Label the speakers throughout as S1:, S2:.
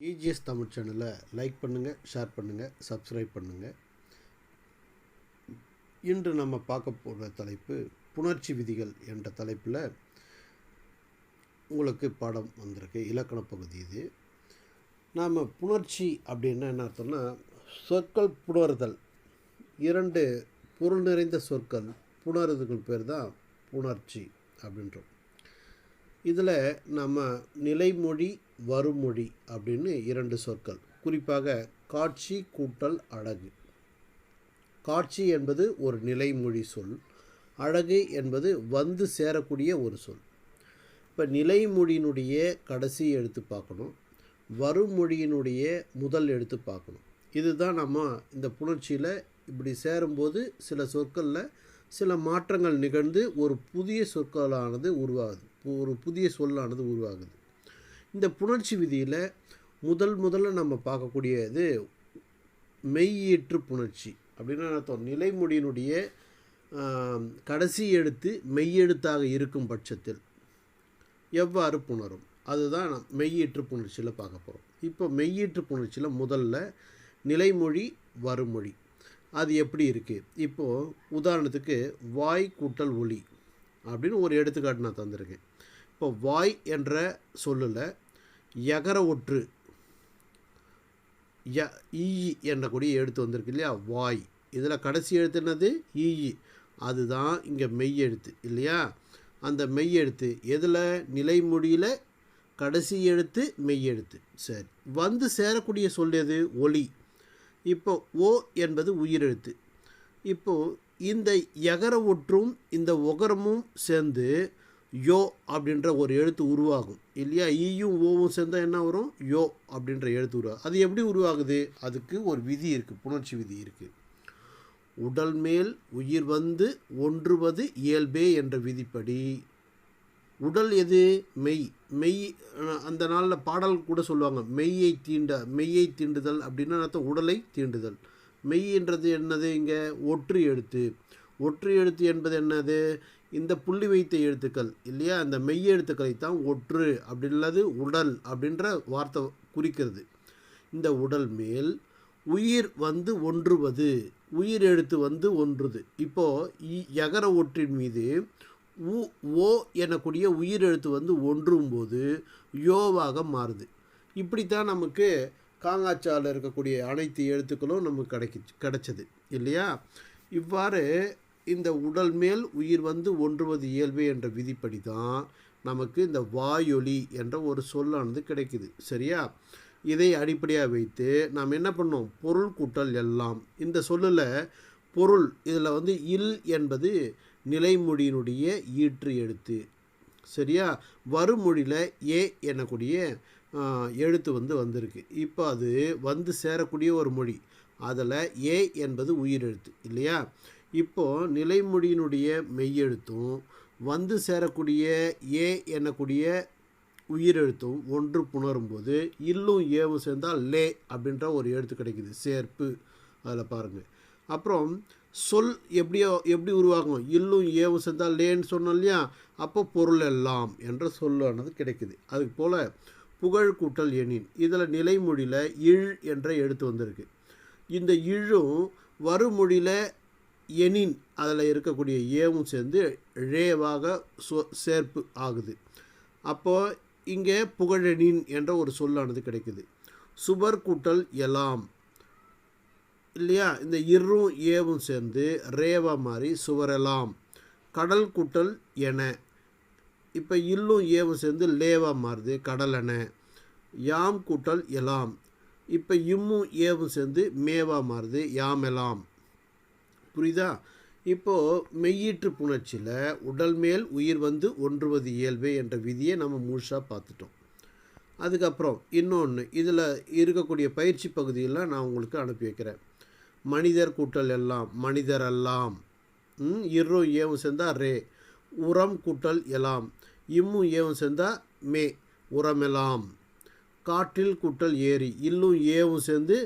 S1: EGS Tamil சேனலை like பண்ணுங்கள், share பண்ணுங்கள், சப்ஸ்கிரைப் பண்ணுங்கள். இன்று நம்ம பார்க்க போகிற தலைப்பு புணர்ச்சி விதிகள் என்ற தலைப்பில் உங்களுக்கு பாடம் வந்திருக்கு. இலக்கண பகுதி இது. நாம் புணர்ச்சி அப்படின்னா என்ன அர்த்தம்னா, சொற்கள் புணருதல். இரண்டு பொருள் நிறைந்த சொற்கள் புணருதல் பேர் தான் புணர்ச்சி அப்படின்றோம். இதில் நம்ம நிலைமொழி, வருமொழி அப்படின்னு இரண்டு சொற்கள், குறிப்பாக காட்சி கூட்டல் அழகு. காட்சி என்பது ஒரு நிலைமொழி சொல், அழகு என்பது வந்து சேரக்கூடிய ஒரு சொல். இப்போ நிலைமொழியினுடைய கடைசி எழுத்து பார்க்கணும், வருமொழியினுடைய முதல் எழுத்து பார்க்கணும். இதுதான் நம்ம இந்த புணர்ச்சியில் இப்படி சேரும்போது சில சொற்களில் சில மாற்றங்கள் நிகழ்ந்து ஒரு புதிய சொற்களானது உருவாகுது, ஒரு புதிய சொல்லானது உருவாகுது. இந்த புணர்ச்சி விதியில் முதல்ல நம்ம பார்க்கக்கூடியது மெய்யீற்று புணர்ச்சி. அப்படின்னா அர்த்தம், நிலைமொழியினுடைய கடைசி எழுத்து மெய்யெழுத்தாக இருக்கும் பட்சத்தில் எவ்வாறு புணரும், அதுதான் மெய்யீற்று புணர்ச்சியில் பார்க்க போகிறோம். இப்போ மெய்யீற்று புணர்ச்சியில் முதல்ல நிலைமொழி, வருமொழி அது எப்படி இருக்குது. இப்போது உதாரணத்துக்கு வாய் கூட்டல் ஒலி அப்படின்னு ஒரு எடுத்துக்காட்டு நான் தந்திருக்கேன். இப்போ வாய் என்ற சொல்லில் யகர ஒற்று ஈ என்னக்கூடிய எழுத்து வந்திருக்கு இல்லையா, வாய். இதில் கடைசி எழுத்து என்னது, ஈ. அதுதான் இங்கே மெய் எழுத்து இல்லையா. அந்த மெய் எழுத்து எதில், நிலைமொழியில் கடைசி எழுத்து மெய் எழுத்து. சரி, வந்து சேரக்கூடிய சொல் எது, ஒலி. இப்போ ஓ என்பது உயிரெழுத்து. இப்போது இந்த யகர ஒற்றும் இந்த ஒகரமும் சேர்ந்து யோ அப்படின்ற ஒரு எழுத்து உருவாகும் இல்லையா. ஈயும் ஓவும் சேர்ந்தால் என்ன வரும், யோ அப்படின்ற எழுத்து உருவாகும். அது எப்படி உருவாகுது, அதுக்கு ஒரு விதி இருக்குது, புணர்ச்சி விதி இருக்குது. உடல் மேல் உயிர் வந்து ஒன்றுவது இயல்பே என்ற விதிப்படி, உடல் எது, மெய். மெய் அந்த நாளில் பாடல் கூட சொல்லுவாங்க, மெய்யை தீண்டுதல் அப்படின்னா அர்த்தம் உடலை தீண்டுதல். மெய்ன்றது என்னது, இங்கே ஒற்று எழுத்து. ஒற்று எழுத்து என்பது என்னது, இந்த புள்ளி வைத்த எழுத்துக்கள் இல்லையா, அந்த மெய் எழுத்துக்களை தான் ஒற்று அப்படின்றது உடல் அப்படின்ற வார்த்தை குறிக்கிறது. இந்த உடல் மேல் உயிர் வந்து ஒன்றுவது, உயிர் எழுத்து வந்து ஒன்றுது. இப்போது யகர ஒற்றின் மீது ஓ எனக்கூடிய உயிர் எழுத்து வந்து ஒன்றும் போது யோவாக மாறுது. இப்படித்தான் நமக்கு காங்காச்சாவில் இருக்கக்கூடிய அனைத்து எழுத்துக்களும் நமக்கு கிடைச்சது இல்லையா. இவ்வாறு இந்த உடல் மேல் உயிர் வந்து ஒன்றுவது இயல்பே என்ற விதிப்படி தான் நமக்கு இந்த வாயொலி என்ற ஒரு சொல்லானது கிடைக்குது. சரியா, இதை அடிப்படையாக வைத்து நாம் என்ன பண்ணோம், பொருள் கூட்டல் எல்லாம். இந்த சொல்லில் பொருள், இதில் வந்து இல் என்பது நிலைமொழியினுடைய ஈற்று எழுத்து. சரியா, வருமொழியில் ஏ எனக்கூடிய எழுத்து வந்திருக்கு. இப்போ அது வந்து சேரக்கூடிய ஒரு மொழி, அதில் ஏ என்பது உயிரெழுத்து இல்லையா. இப்போது நிலைமொழியினுடைய மெய்யெழுத்தும் வந்து சேரக்கூடிய ஏ எனக்கூடிய உயிரெழுத்தும் ஒன்று புணரும்போது இல்லும் ஏவும் சேர்ந்தால் லே அப்படின்ற ஒரு எழுத்து கிடைக்குது, சேர்ப்பு. அதில் பாருங்கள். அப்புறம் சொல் எப்படி உருவாகும், இல்லும் ஏவும் சேர்ந்தால் லேன்னு சொன்னோம் இல்லையா. அப்போ பொருள் எல்லாம் என்ற சொல்லானது கிடைக்குது. அதுக்கு போல் புகழ் கூட்டல் எண்ணின், இதில் நிலைமொழியில் இழ் என்ற எழுத்து வந்திருக்கு. இந்த இழும் வருமொழியில் எண்ணின் அதில் இருக்கக்கூடிய ஏவும் சேர்ந்து ழேவாக சேர்ப்பு ஆகுது. அப்போது இங்கே புகழெனின் என்ற ஒரு சொல்லானது கிடைக்குது. சுபர் கூட்டல் எலாம் இல்லையா, இந்த இரும் ஏவும் சேர்ந்து ரேவா மாறி சுவரெல்லாம். கடல் கூட்டல் என, இப்போ இல்லும் ஏவும் சேர்ந்து லேவா மாறுது, கடலென. யாம் கூட்டல் எலாம், இப்போ இம்மும் ஏவும் சேர்ந்து மேவா மாறுது, யாமெலாம். புரியுதா. இப்போது மெய்யீற்று புணர்ச்சியில் உடல் மேல் உயிர் வந்து ஒன்றுவது இயல்பே என்ற விதியை நம்ம முழுசாக பார்த்துட்டோம். அதுக்கப்புறம் இன்னொன்று, இதில் இருக்கக்கூடிய பயிற்சி பகுதியெல்லாம் நான் உங்களுக்கு அனுப்பி வைக்கிறேன். மனிதர் கூட்டல் எல்லாம், மனிதர் எல்லாம். இரும் ஏவும் சேர்ந்தால் ரே. உரம் கூட்டல் எலாம், இம்மும் ஏவும் சேர்ந்தால் மே, உரமெல்லாம். காற்றில் கூட்டல் ஏரி, இல்லும் ஏவும் சேர்ந்து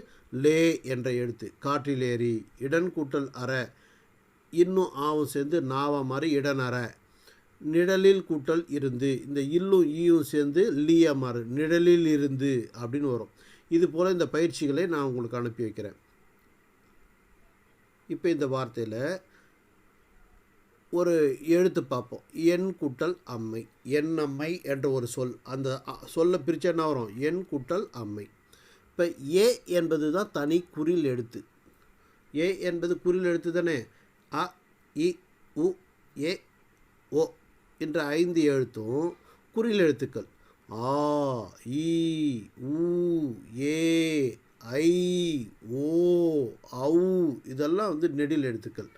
S1: லே என்ற எழுத்து, காற்றில் ஏரி. இடன் கூட்டல் அற, இன்னும் ஆவும் சேர்ந்து நாவா மாதிரி இடன் அற. நிழலில் கூட்டல் இருந்து, இந்த இல்லும் ஈயும் சேர்ந்து லீயா மாறு, நிழலில் இருந்து அப்படின்னு வரும். இது போல் இந்த பயிற்சிகளை நான் உங்களுக்கு அனுப்பி வைக்கிறேன். இப்போ இந்த வார்த்தையில் ஒரு எழுத்து பார்ப்போம். எண் கூட்டல் அம்மை. எண்ணம்மை என்ற ஒரு சொல். அந்த சொல்லை பிரித்து என்ன வரும்? எண் கூட்டல் அம்மை. இப்போ ஏ என்பது தான் தனி குறில் எழுத்து. ஏ என்பது குறில் எழுத்து தானே. அ, இ, உ, ஏ, ஓ என்ற 5 எழுத்தும் குறில் எழுத்துக்கள். ஆ, இ, உ, ஏ, ஐ, ஓ, ஔ இதெல்லாம் வந்து நெடில் எழுத்துக்கள்.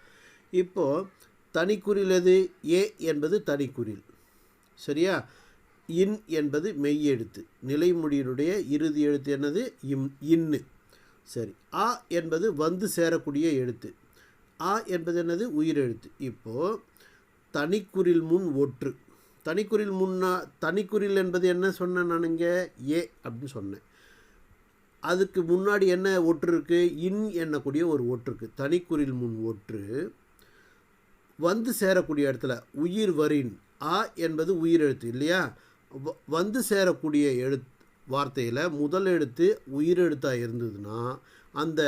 S1: இப்போது தனிக்குறில் எது? ஏ என்பது தனிக்குறில். சரியா? இன் என்பது மெய் எழுத்து. நிலைமொழியினுடைய இறுதி எழுத்து என்னது? இன்னு. சரி. ஆ என்பது வந்து சேரக்கூடிய எழுத்து. ஆ என்பது என்னது? உயிரெழுத்து. இப்போது தனிக்குறில் முன் ஒற்று. தனிக்குறில் என்பது என்ன சொன்னேன் நான் இங்கே? ஏ அப்படின்னு சொன்னேன். அதுக்கு முன்னாடி என்ன ஒற்று இருக்குது? இன் எண்ணக்கூடிய ஒரு ஒற்று இருக்குது. தனிக்குறில் முன் ஒற்று வந்து சேரக்கூடிய இடத்துல உயிர் வரின். ஆ என்பது உயிரெழுத்து இல்லையா? வந்து சேரக்கூடிய வார்த்தையில் முதல் எழுத்து உயிரெழுத்தாக இருந்ததுன்னா அந்த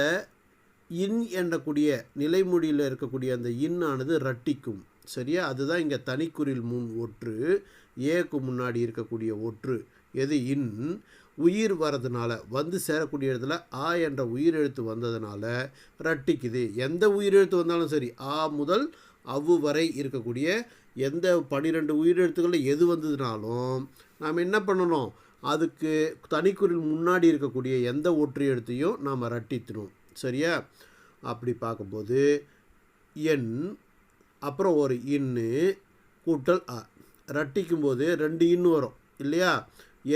S1: இன் எண்ணக்கூடிய நிலைமொழியில் இருக்கக்கூடிய அந்த இன்னானது ரட்டிக்கும். சரியா? அதுதான் இங்கே தனிக்குறில் முன் ஒற்று. ஏக்கு முன்னாடி இருக்கக்கூடிய ஒற்று எது? இன். உயிர் வரதுனால வந்து சேரக்கூடிய இடத்துல ஆ என்ற உயிரெழுத்து வந்ததுனால ரட்டிக்குது. எந்த உயிரெழுத்து வந்தாலும் சரி, ஆ முதல் அவ்வு வரை இருக்கக்கூடிய எந்த 12 உயிரெழுத்துக்களில் எது வந்ததுனாலும் நாம் என்ன பண்ணணும்? அதுக்கு தனிக்குறில் முன்னாடி இருக்கக்கூடிய எந்த ஒற்று எழுத்தையும் நாம் ரட்டித்தணும். சரியா? அப்படி பார்க்கும்போது எண் அப்புறம் ஒரு இன்னு கூட்டல் அ ரட்டிக்கும்போது 2 இன்னு வரும் இல்லையா?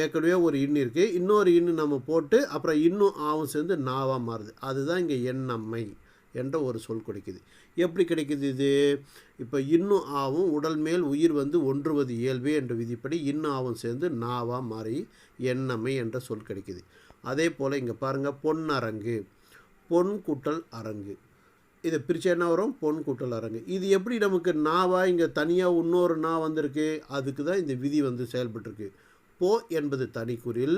S1: ஏற்கனவே ஒரு இன்னு இருக்குது, இன்னொரு இன்னு நம்ம போட்டு அப்புறம் இன்னும் ஆவும் சேர்ந்து நாவாக மாறுது. அதுதான் இங்கே எண்ணம்மை என்ற ஒரு சொல் கிடைக்குது. எப்படி கிடைக்குது இது? இப்போ இன்னும் ஆவும் உடல் மேல் உயிர் வந்து ஒன்றுவது இயல்பே என்ற விதிப்படி இன்னும் ஆவும் சேர்ந்து நாவாக மாறி எண்ணம்மை என்ற சொல் கிடைக்குது. அதே போல் இங்கே பாருங்கள், பொன்னரங்கு. பொன் கூட்டல் அரங்கு. இதை பிரித்து என்ன வரும்? பொன் கூட்டல் அரங்கு. இது எப்படி நமக்கு நாவா இங்கே தனியாக இன்னொரு நா வந்திருக்கு? அதுக்கு தான் இந்த விதி வந்து செயல்பட்டுருக்கு. போ என்பது தனிக்குறில்,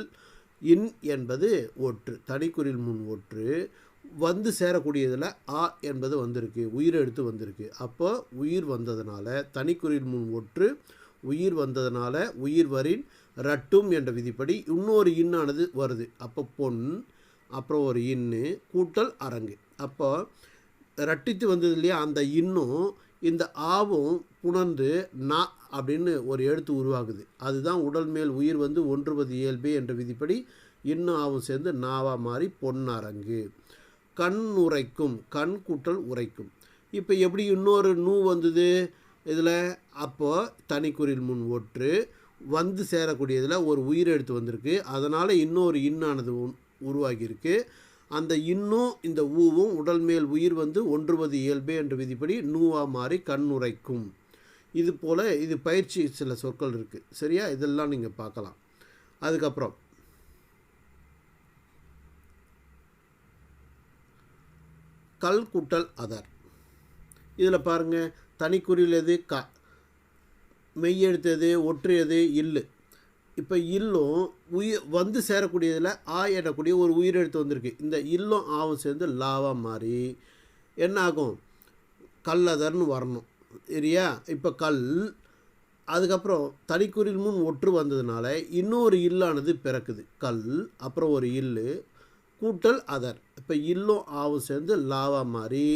S1: இன் என்பது ஒற்று. தனிக்குறில் முன் ஒற்று வந்து சேரக்கூடியதில் ஆ என்பது வந்திருக்கு, உயிரெழுத்து வந்திருக்கு. அப்போ உயிர் வந்ததுனால தனிக்குறில் முன் ஒற்று உயிர் வந்ததுனால உயிர் வரின் ரட்டும் என்ற விதிப்படி இன்னொரு இன்னானது வருது. அப்போ பொன் அப்புறம் ஒரு இன்னு கூட்டல் அரங்கு. அப்போ ரட்டித்து வந்தது இல்லையா? அந்த இன்னும் இந்த ஆவும் புணர்ந்து நா அப்படின்னு ஒரு எழுத்து உருவாகுது. அதுதான் உடல் மேல் உயிர் வந்து ஒன்றுவது இயல்பே என்ற விதிப்படி இன்னும் ஆவும் சேர்ந்து நாவாக மாறி பொன்னரங்கு. கண் உரைக்கும். கண் கூட்டல் உரைக்கும். இப்போ எப்படி இன்னொரு நூ வந்தது இதில்? அப்போது தனிக்குறில் முன் ஒற்று வந்து சேரக்கூடியதில் ஒரு உயிரெழுத்து வந்திருக்கு. அதனால் இன்னொரு இன்னானது உருவாகியிருக்கு. அந்த இன்னும் இந்த ஊவும் உடல் மேல் உயிர் வந்து ஒன்றுவது இயல்பே என்ற விதிப்படி நூவாக மாறி கண் உரைக்கும். இது போல் இது பயிற்சி சில சொற்கள் இருக்குது. சரியா? இதெல்லாம் நீங்கள் பார்க்கலாம். அதுக்கப்புறம் கல் கூட்டல் அதர். இதில் பாருங்கள், தனிக்குறில் எது? க. மெய்யெழுத்து எது? ஒற்று எது? இல்லு. இப்போ இல்லும் வந்து சேரக்கூடியதில் ஆ எனக்கூடிய ஒரு உயிரெழுத்து வந்திருக்கு. இந்த இல்லும் ஆவும் சேர்ந்து லாவாக மாறி என்ன ஆகும்? கல்லதர்னு வரணும். சரியா? இப்போ கல், அதுக்கப்புறம் தனிக்குறில் முன் ஒற்று வந்ததுனால இன்னொரு இல்லானது பிறக்குது. கல் அப்புறம் ஒரு இல்லு கூட்டல் அதர். இப்போ இல்லும் ஆவும் சேர்ந்து லாவாக மாறி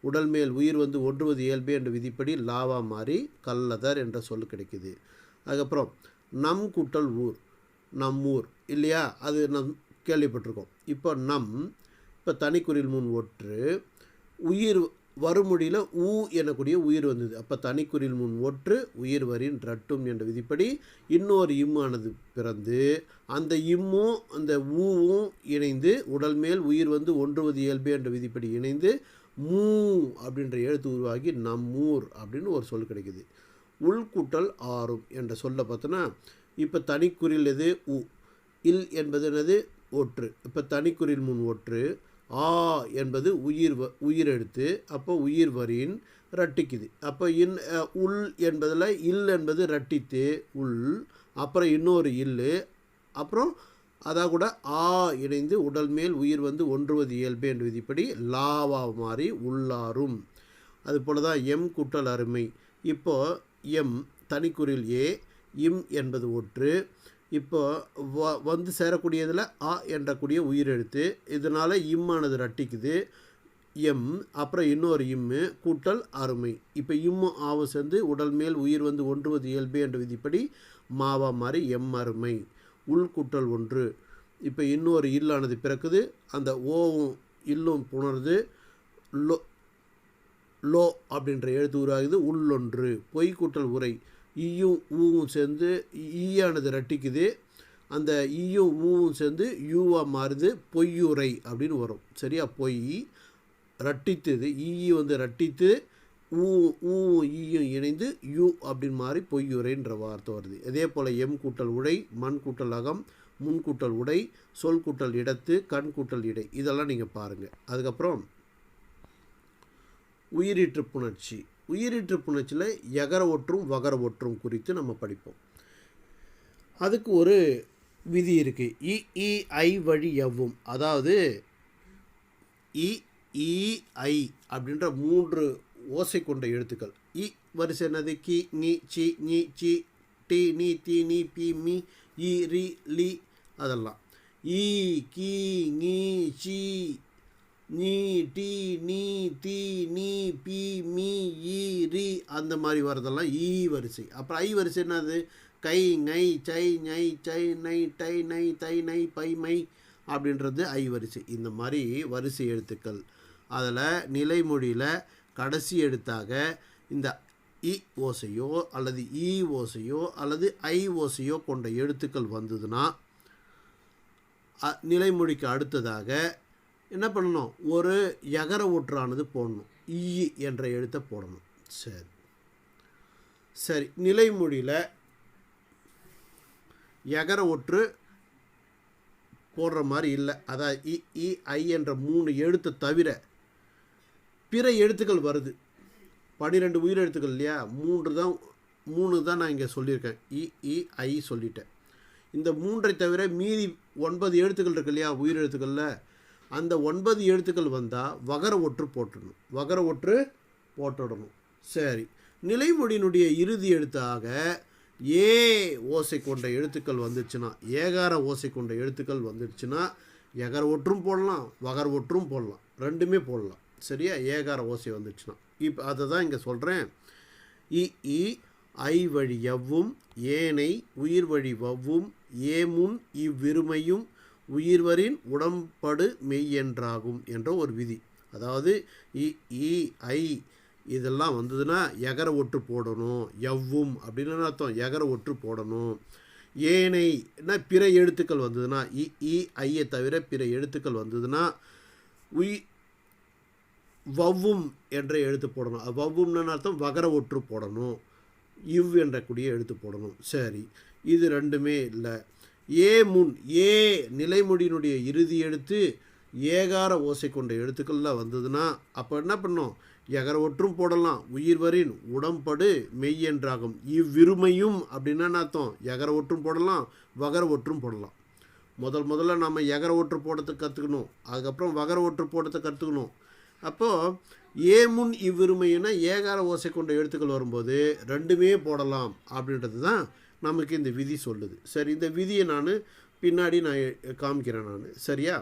S1: உடல் மேல் உயிர் வந்து ஒன்றுவது இயல்பே என்ற விதிப்படி லாவாக மாறி கல்லதர் என்ற சொல் கிடைக்குது. அதுக்கப்புறம் நம் கூட்டல் ஊர். நம் ஊர் இல்லையா? அது நம் கேள்விப்பட்டிருக்கோம். இப்போ நம், இப்போ தனிக்குறில் முன் ஒற்று உயிர் வருமொழியில் ஊ எனக்கூடிய உயிர் வந்தது. அப்போ தனிக்குறில் முன் ஒற்று உயிர் வரின் ரட்டும் என்ற விதிப்படி இன்னொரு இம்மானது பிறந்து அந்த இம்மும் அந்த ஊவும் இணைந்து உடல் மேல் உயிர் வந்து ஒன்றுவது இயல்பு என்ற விதிப்படி இணைந்து மூ அப்படின்ற எழுத்து உருவாகி நம்மூர் அப்படின்னு ஒரு சொல் கிடைக்குது. உள்கூட்டல் ஆறும் என்ற சொல்ல பார்த்தோன்னா, இப்போ தனிக்குறில் எது? உ. இல் என்பது என்னது? ஒற்று. இப்போ தனிக்குறில் முன் ஒற்று. ஆ என்பது உயிரெழுத்து. அப்போ உயிர் வரின் ரட்டிக்குது. அப்போ உள் என்பதில் இல் என்பது ரட்டித்து உள், அப்புறம் இன்னொரு இல்லு, அப்புறம் அதாக கூட ஆ இணைந்து உடல் மேல் உயிர் வந்து ஒன்றுவது இயல்பு என்ற விதிப்படி லாவா மாறி உள்ளாரும். அதுபோல் தான் எம் கூட்டல் அருமை. இப்போது எம் தனிக்குறில் ஏ, இம் என்பது ஒற்று. இப்போ வந்து சேரக்கூடியதில் ஆ என்றக்கூடிய உயிரெழுத்து, இதனால் இம்மானது ரட்டிக்குது. எம் அப்புறம் இன்னொரு இம்மு கூட்டல் அருமை. இப்போ இம்மும் ஆவும் சேர்ந்து உடல் மேல் உயிர் வந்து ஒன்றுவது இயல்பு என்ற விதிப்படி மாவா மாறி எம் அருமை. உள் கூட்டல் ஒன்று. இப்போ இன்னொரு இல்லானது பிறக்குது, அந்த ஓவும் இல்லும் புணருது, லோ லோ அப்படின்ற எழுத்து உருவாகுது, உள்ளொன்று. பொய் கூட்டல் உரை. ஈயும் ஊவும் சேர்ந்து ஈயானது ரட்டிக்குது, அந்த ஈயும் ஊவும் சேர்ந்து யூவாக மாறுது, பொய்யுரை அப்படின்னு வரும். சரியா? பொய் ரட்டித்தது, ஈ வந்து ரட்டித்து ஊ ஈயும் இணைந்து யூ அப்படின்னு மாறி பொய்யுரைன்ற வார்த்தை வருது. அதே போல் எம் கூட்டல் உடை, மண் கூட்டல் அகம், முன் கூட்டல் உடை, சொல் கூட்டல் இடத்து, கண் கூட்டல் இடை, இதெல்லாம் நீங்கள் பாருங்கள். அதுக்கப்புறம் உயிரீற்று புணர்ச்சி. உயிரீற்று புணர்ச்சியில் எகர ஒற்றும் வகர ஒற்றும் குறித்து நம்ம படிப்போம். அதுக்கு ஒரு விதி இருக்குது. இ இ ஐ வழி எவ்வும், அதாவது இ இ ஐ அப்படின்ற 3 ஓசை கொண்ட எழுத்துக்கள். இ வரிசை என்னது? கி நீ சி நீ சி டி நீ தி நீ பி மீ இ ரி லி, அதெல்லாம். ஈ கி நீ சி நீ டி நீ தி நீ பி மீ இ ரி, அந்த மாதிரி வரதெல்லாம் ஈ வரிசை. அப்புறம் ஐ வரிசை என்னது? கை ngை சை ñை சை நை டை நை தை நை பை மை அப்படின்றது ஐ வரிசை. இந்த மாதிரி வரிசை எழுத்துக்கள். அதில் நிலைமொழியில் கடைசி எழுத்தாக இந்த இ ஓசையோ அல்லது ஈ ஓசையோ அல்லது ஐ ஓசையோ கொண்ட எழுத்துக்கள் வந்ததுன்னா நிலைமொழிக்கு அடுத்ததாக என்ன பண்ணணும்? ஒரு எகர ஒற்றானது போடணும், ஈ என்ற எழுத்தை போடணும். சரி சரி நிலைமொழியில் எகர ஒற்று போடுற மாதிரி இல்லை. அதாவது இ இ ஐ என்ற 3 எழுத்தை தவிர பிற எழுத்துக்கள் வருது. 12 உயிரெழுத்துக்கள் இல்லையா? 3 தான் நான் இங்கே சொல்லியிருக்கேன். இ இ ஐ சொல்லிட்டேன். இந்த 3ஐ தவிர மீதி 9 எழுத்துக்கள் இருக்கு இல்லையா உயிரெழுத்துக்களில், அந்த 9 எழுத்துக்கள் வந்தால் வகர ஒற்று போட்டுடணும். வகர ஒற்று போட்டுடணும். சரி, நிலைமொழியினுடைய இறுதி எழுத்தாக ஏ ஓசை கொண்ட எழுத்துக்கள் வந்துடுச்சுன்னா, ஏகார ஓசை கொண்ட எழுத்துக்கள் வந்துடுச்சுன்னா எகர ஒற்றும் போடலாம், வகர ஒற்றும் போடலாம், ரெண்டுமே போடலாம். சரியா? ஏகார ஓசை வந்துடுச்சுன்னா. இப்போ அதை தான் இங்கே சொல்கிறேன். இ இ ஐ வழி எவ்வும், ஏனை உயிர் வழி வவ்வும், ஏமுன் இவ்விருமையும் உயிர்வரின் உடம்படு மெய்யென்றாகும் என்ற ஒரு விதி. அதாவது இ இ ஐ இதெல்லாம் வந்ததுன்னா எகர ஒற்று போடணும். எவ்வும் அப்படின்னு அர்த்தம், எகர ஒற்று போடணும். ஏனை என்ன பிற எழுத்துக்கள் வந்ததுன்னா, இ இ ஐயை தவிர பிற எழுத்துக்கள் வந்ததுன்னா வவ்வும் என்ற எழுத்து போடணும். வவ்வும்னு அர்த்தம் வகர ஒற்று போடணும். இவ் என்ற கூடிய எழுத்து போடணும். சரி, இது ரெண்டுமே இல்லை. ஏ முன், ஏ நிலைமொழியினுடைய இறுதி எழுத்து ஏகார ஓசை கொண்ட எழுத்துக்கள்லாம் வந்ததுன்னா அப்போ என்ன பண்ணணும்? எகர ஒற்றும் போடலாம். உயிர்வரின் உடம்படு மெய்யென்றாகும். இவ்விருமையும் அப்படின்னா அர்த்தம் எகர ஒற்றும் போடலாம், வகர ஒற்றும் போடலாம். முதல்ல நம்ம எகர ஒற்று போடுறதுக்கு கற்றுக்கணும், அதுக்கப்புறம் வகர ஒற்று போடுறதுக்கு கற்றுக்கணும். அப்போது ஏ முன் இவ்விருமைன்னா ஏகார ஓசை கொண்ட எழுத்துக்கள் வரும்போது ரெண்டுமே போடலாம் அப்படின்றது தான் நமக்கு இந்த விதி சொல்லுது. சரி, இந்த விதியை நான் பின்னாடி காமிக்கிறேன் நான். சரியா?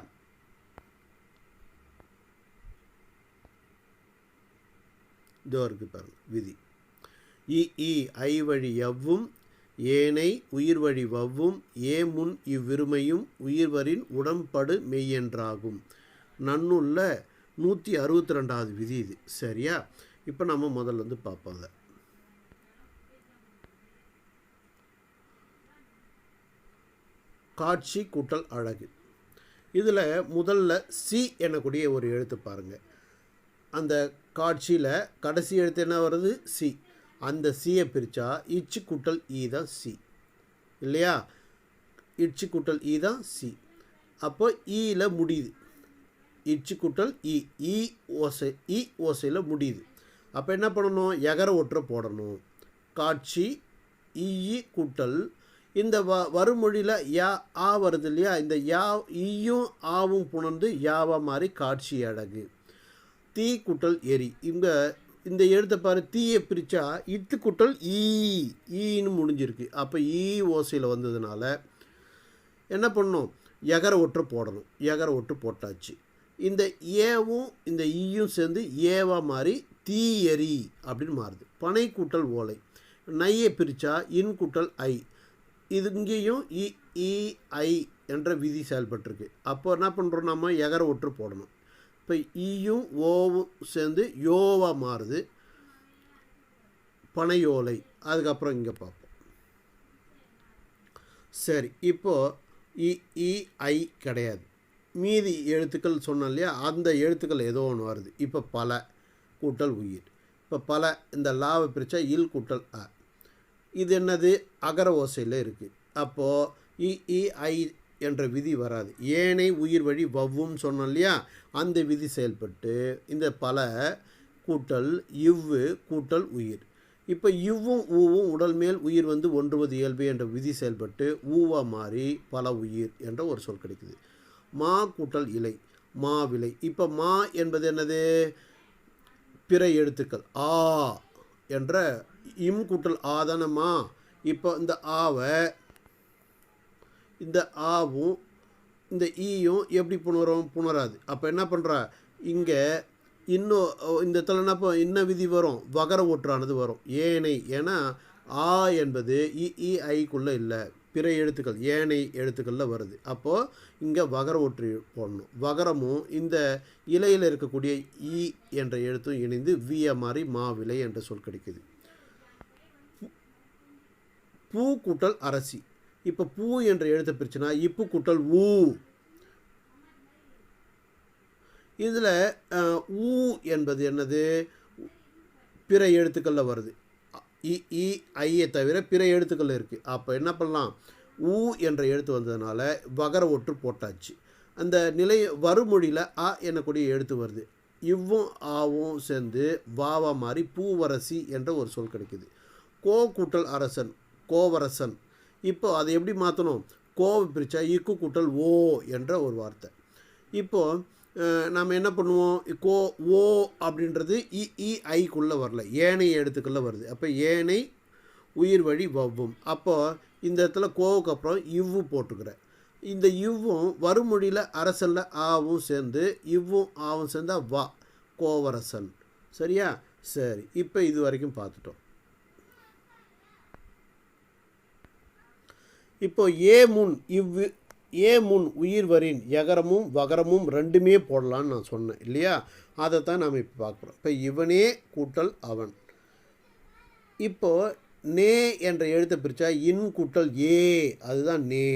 S1: இதோ இருக்கு பாருங்க விதி. இ இ ஐ வழி எவ்வும், ஏனை உயிர் வழி வவ்வும், ஏ முன் இவ்விருமையும் உயிர்வரின் உடம்படு மெய்யென்றாகும். நன்னுள்ள 162வது விதி இது. சரியா? இப்போ நம்ம முதல்ல பார்ப்போம். காட்சி கூட்டல் அழகு. இதில் முதல்ல சி எனக்கூடிய ஒரு எழுத்து பாருங்கள். அந்த காட்சியில் கடைசி எழுத்து என்ன வருது? சி. அந்த சியை பிரித்தா இச்சு கூட்டல் ஈ தான் சி இல்லையா? இச்சு கூட்டல் ஈ தான் சி. அப்போ ஈயில் முடியுது. இச்சு கூட்டல் இ, இ ஓசை, இ ஓசையில் முடியுது. அப்போ என்ன பண்ணணும்? எகர ஒற்றை போடணும். காட்சி ஈ கூட்டல் இந்த வருமொழியில் யா ஆ வருது இல்லையா, இந்த யா ஈயும் ஆவும் புணர்ந்து யாவா மாதிரி காட்சி அழகு. தீ குட்டல் எரி, இந்த எழுத்தை பாரு, தீயை பிரித்தா இத்து குட்டல் ஈன்னு முடிஞ்சிருக்கு. அப்போ ஓசையில் வந்ததுனால என்ன பண்ணணும், எகர ஒற்று போடணும். எகர ஒற்று போட்டாச்சு. இந்த ஏவும் இந்த ஈயும் சேர்ந்து ஏவா மாதிரி தீ எரி அப்படின்னு மாறுது. பனை கூட்டல் ஓலை, நையை பிரித்தா இன் கூட்டல் ஐ, இது இங்கேயும் இ ஐ என்ற விதி செயல்பட்டுருக்கு. அப்போ என்ன பண்ணுறோம், நம்ம எகர ஒற்று போடணும். இப்போ ஈயும் ஓவும் சேர்ந்து யோவாக மாறுது, பனையோலை. அதுக்கப்புறம் இங்கே பார்ப்போம். சரி, இப்போது இ ஐ கிடையாது, மீதி எழுத்துக்கள் சொன்னோம் இல்லையா, அந்த எழுத்துக்கள் ஏதோ ஒன்று வருது. இப்போ பல கூட்டல் உயிர். இப்போ பல இந்த லாவை பிரித்தா இல் கூட்டல் அ, இது என்னது, அகர ஓசையில் இருக்குது. அப்போது இ ஐ என்ற விதி வராது. ஏனை உயிர் வழி வவ்வும் சொன்னோம் இல்லையா, அந்த விதி செயல்பட்டு இந்த பல கூட்டல் இவ்வு கூட்டல் உயிர். இப்போ இவ்வும் ஊவும் உடல் மேல் உயிர் வந்து ஒன்றுவது இயல்பு என்ற விதி செயல்பட்டு ஊவா மாறி பல உயிர் என்ற ஒரு சொல் கிடைக்குது. மா கூட்டல் இலை, மாவிலை. இப்போ மா என்பது என்னது, பிற எழுத்துக்கள். ஆ என்ற இம் கூட்டல் ஆ தானே மா. இப்போ இந்த ஆவை இந்த ஆவும் இந்த ஈயும் எப்படி புணராது. அப்போ என்ன பண்ணுறா, இங்கே இன்னும் இந்த இடத்துல என்ன இன்ன விதி வரும், வகர ஒற்றானது வரும். ஏனை, ஏன்னா ஆ என்பது இ ஐக்குள்ளே இல்லை, பிற எழுத்துக்கள் ஏனை எழுத்துக்களில் வருது. அப்போது இங்கே வகர ஒற்று போடணும். வகரமும் இந்த இலையில் இருக்கக்கூடிய ஈ என்ற எழுத்தும் இணைந்து விய மாதிரி மாவிலை என்ற சொல் கிடைக்குது. பூ கூட்டல் அரசி. இப்போ பூ என்ற எழுத்தை பிரிச்சுனா இப்பு கூட்டல் ஊ. இதில் ஊ என்பது என்னது, பிற எழுத்துக்களில் வருது. இ ஐயை தவிர பிற எழுத்துக்கள் இருக்குது. அப்போ என்ன பண்ணலாம், ஊ என்ற எழுத்து வந்ததுனால வகர ஒற்று போட்டாச்சு. அந்த நிலை வருமொழியில் அ என்னக்கூடிய எழுத்து வருது. இவ்வும் ஆவும் சேர்ந்து வாவா மாதிரி பூவரசி என்ற ஒரு சொல் கிடைக்குது. கோ கூட்டல் அரசன், கோவரசன். இப்போ அதை எப்படி மாற்றணும், கோவை பிரித்தா இக்கு கூட்டல் ஓ என்ற ஒரு வார்த்தை. இப்போது நாம் என்ன பண்ணுவோம், ஓ அப்படின்றது இ ஐக்குள்ளே வரல, ஏனை எழுத்துக்குள்ளே வருது. அப்போ ஏனை உயிர் வழி வவ்வும். அப்போது இந்த இடத்துல கோவுக்கு அப்புறம் இவ்வு போட்டுக்கிறேன். இந்த இவ்வும் வருமொழியில் அரசனில் ஆவும் சேர்ந்து இவ்வும் ஆவும் சேர்ந்தா வா, கோவரசன். சரியா? சரி, இப்போ இது வரைக்கும் பார்த்துட்டோம். இப்போ ஏ முன் உயிர் வரின் எகரமும் வகரமும் ரெண்டுமே போடலான்னு நான் சொன்னேன் இல்லையா, அதை தான் நாம் இப்போ பார்க்குறோம். இப்போ இவனே கூட்டல் அவன். இப்போது நே என்ற எழுத்தை பிரித்தா இன் கூட்டல் ஏ, அதுதான் நே.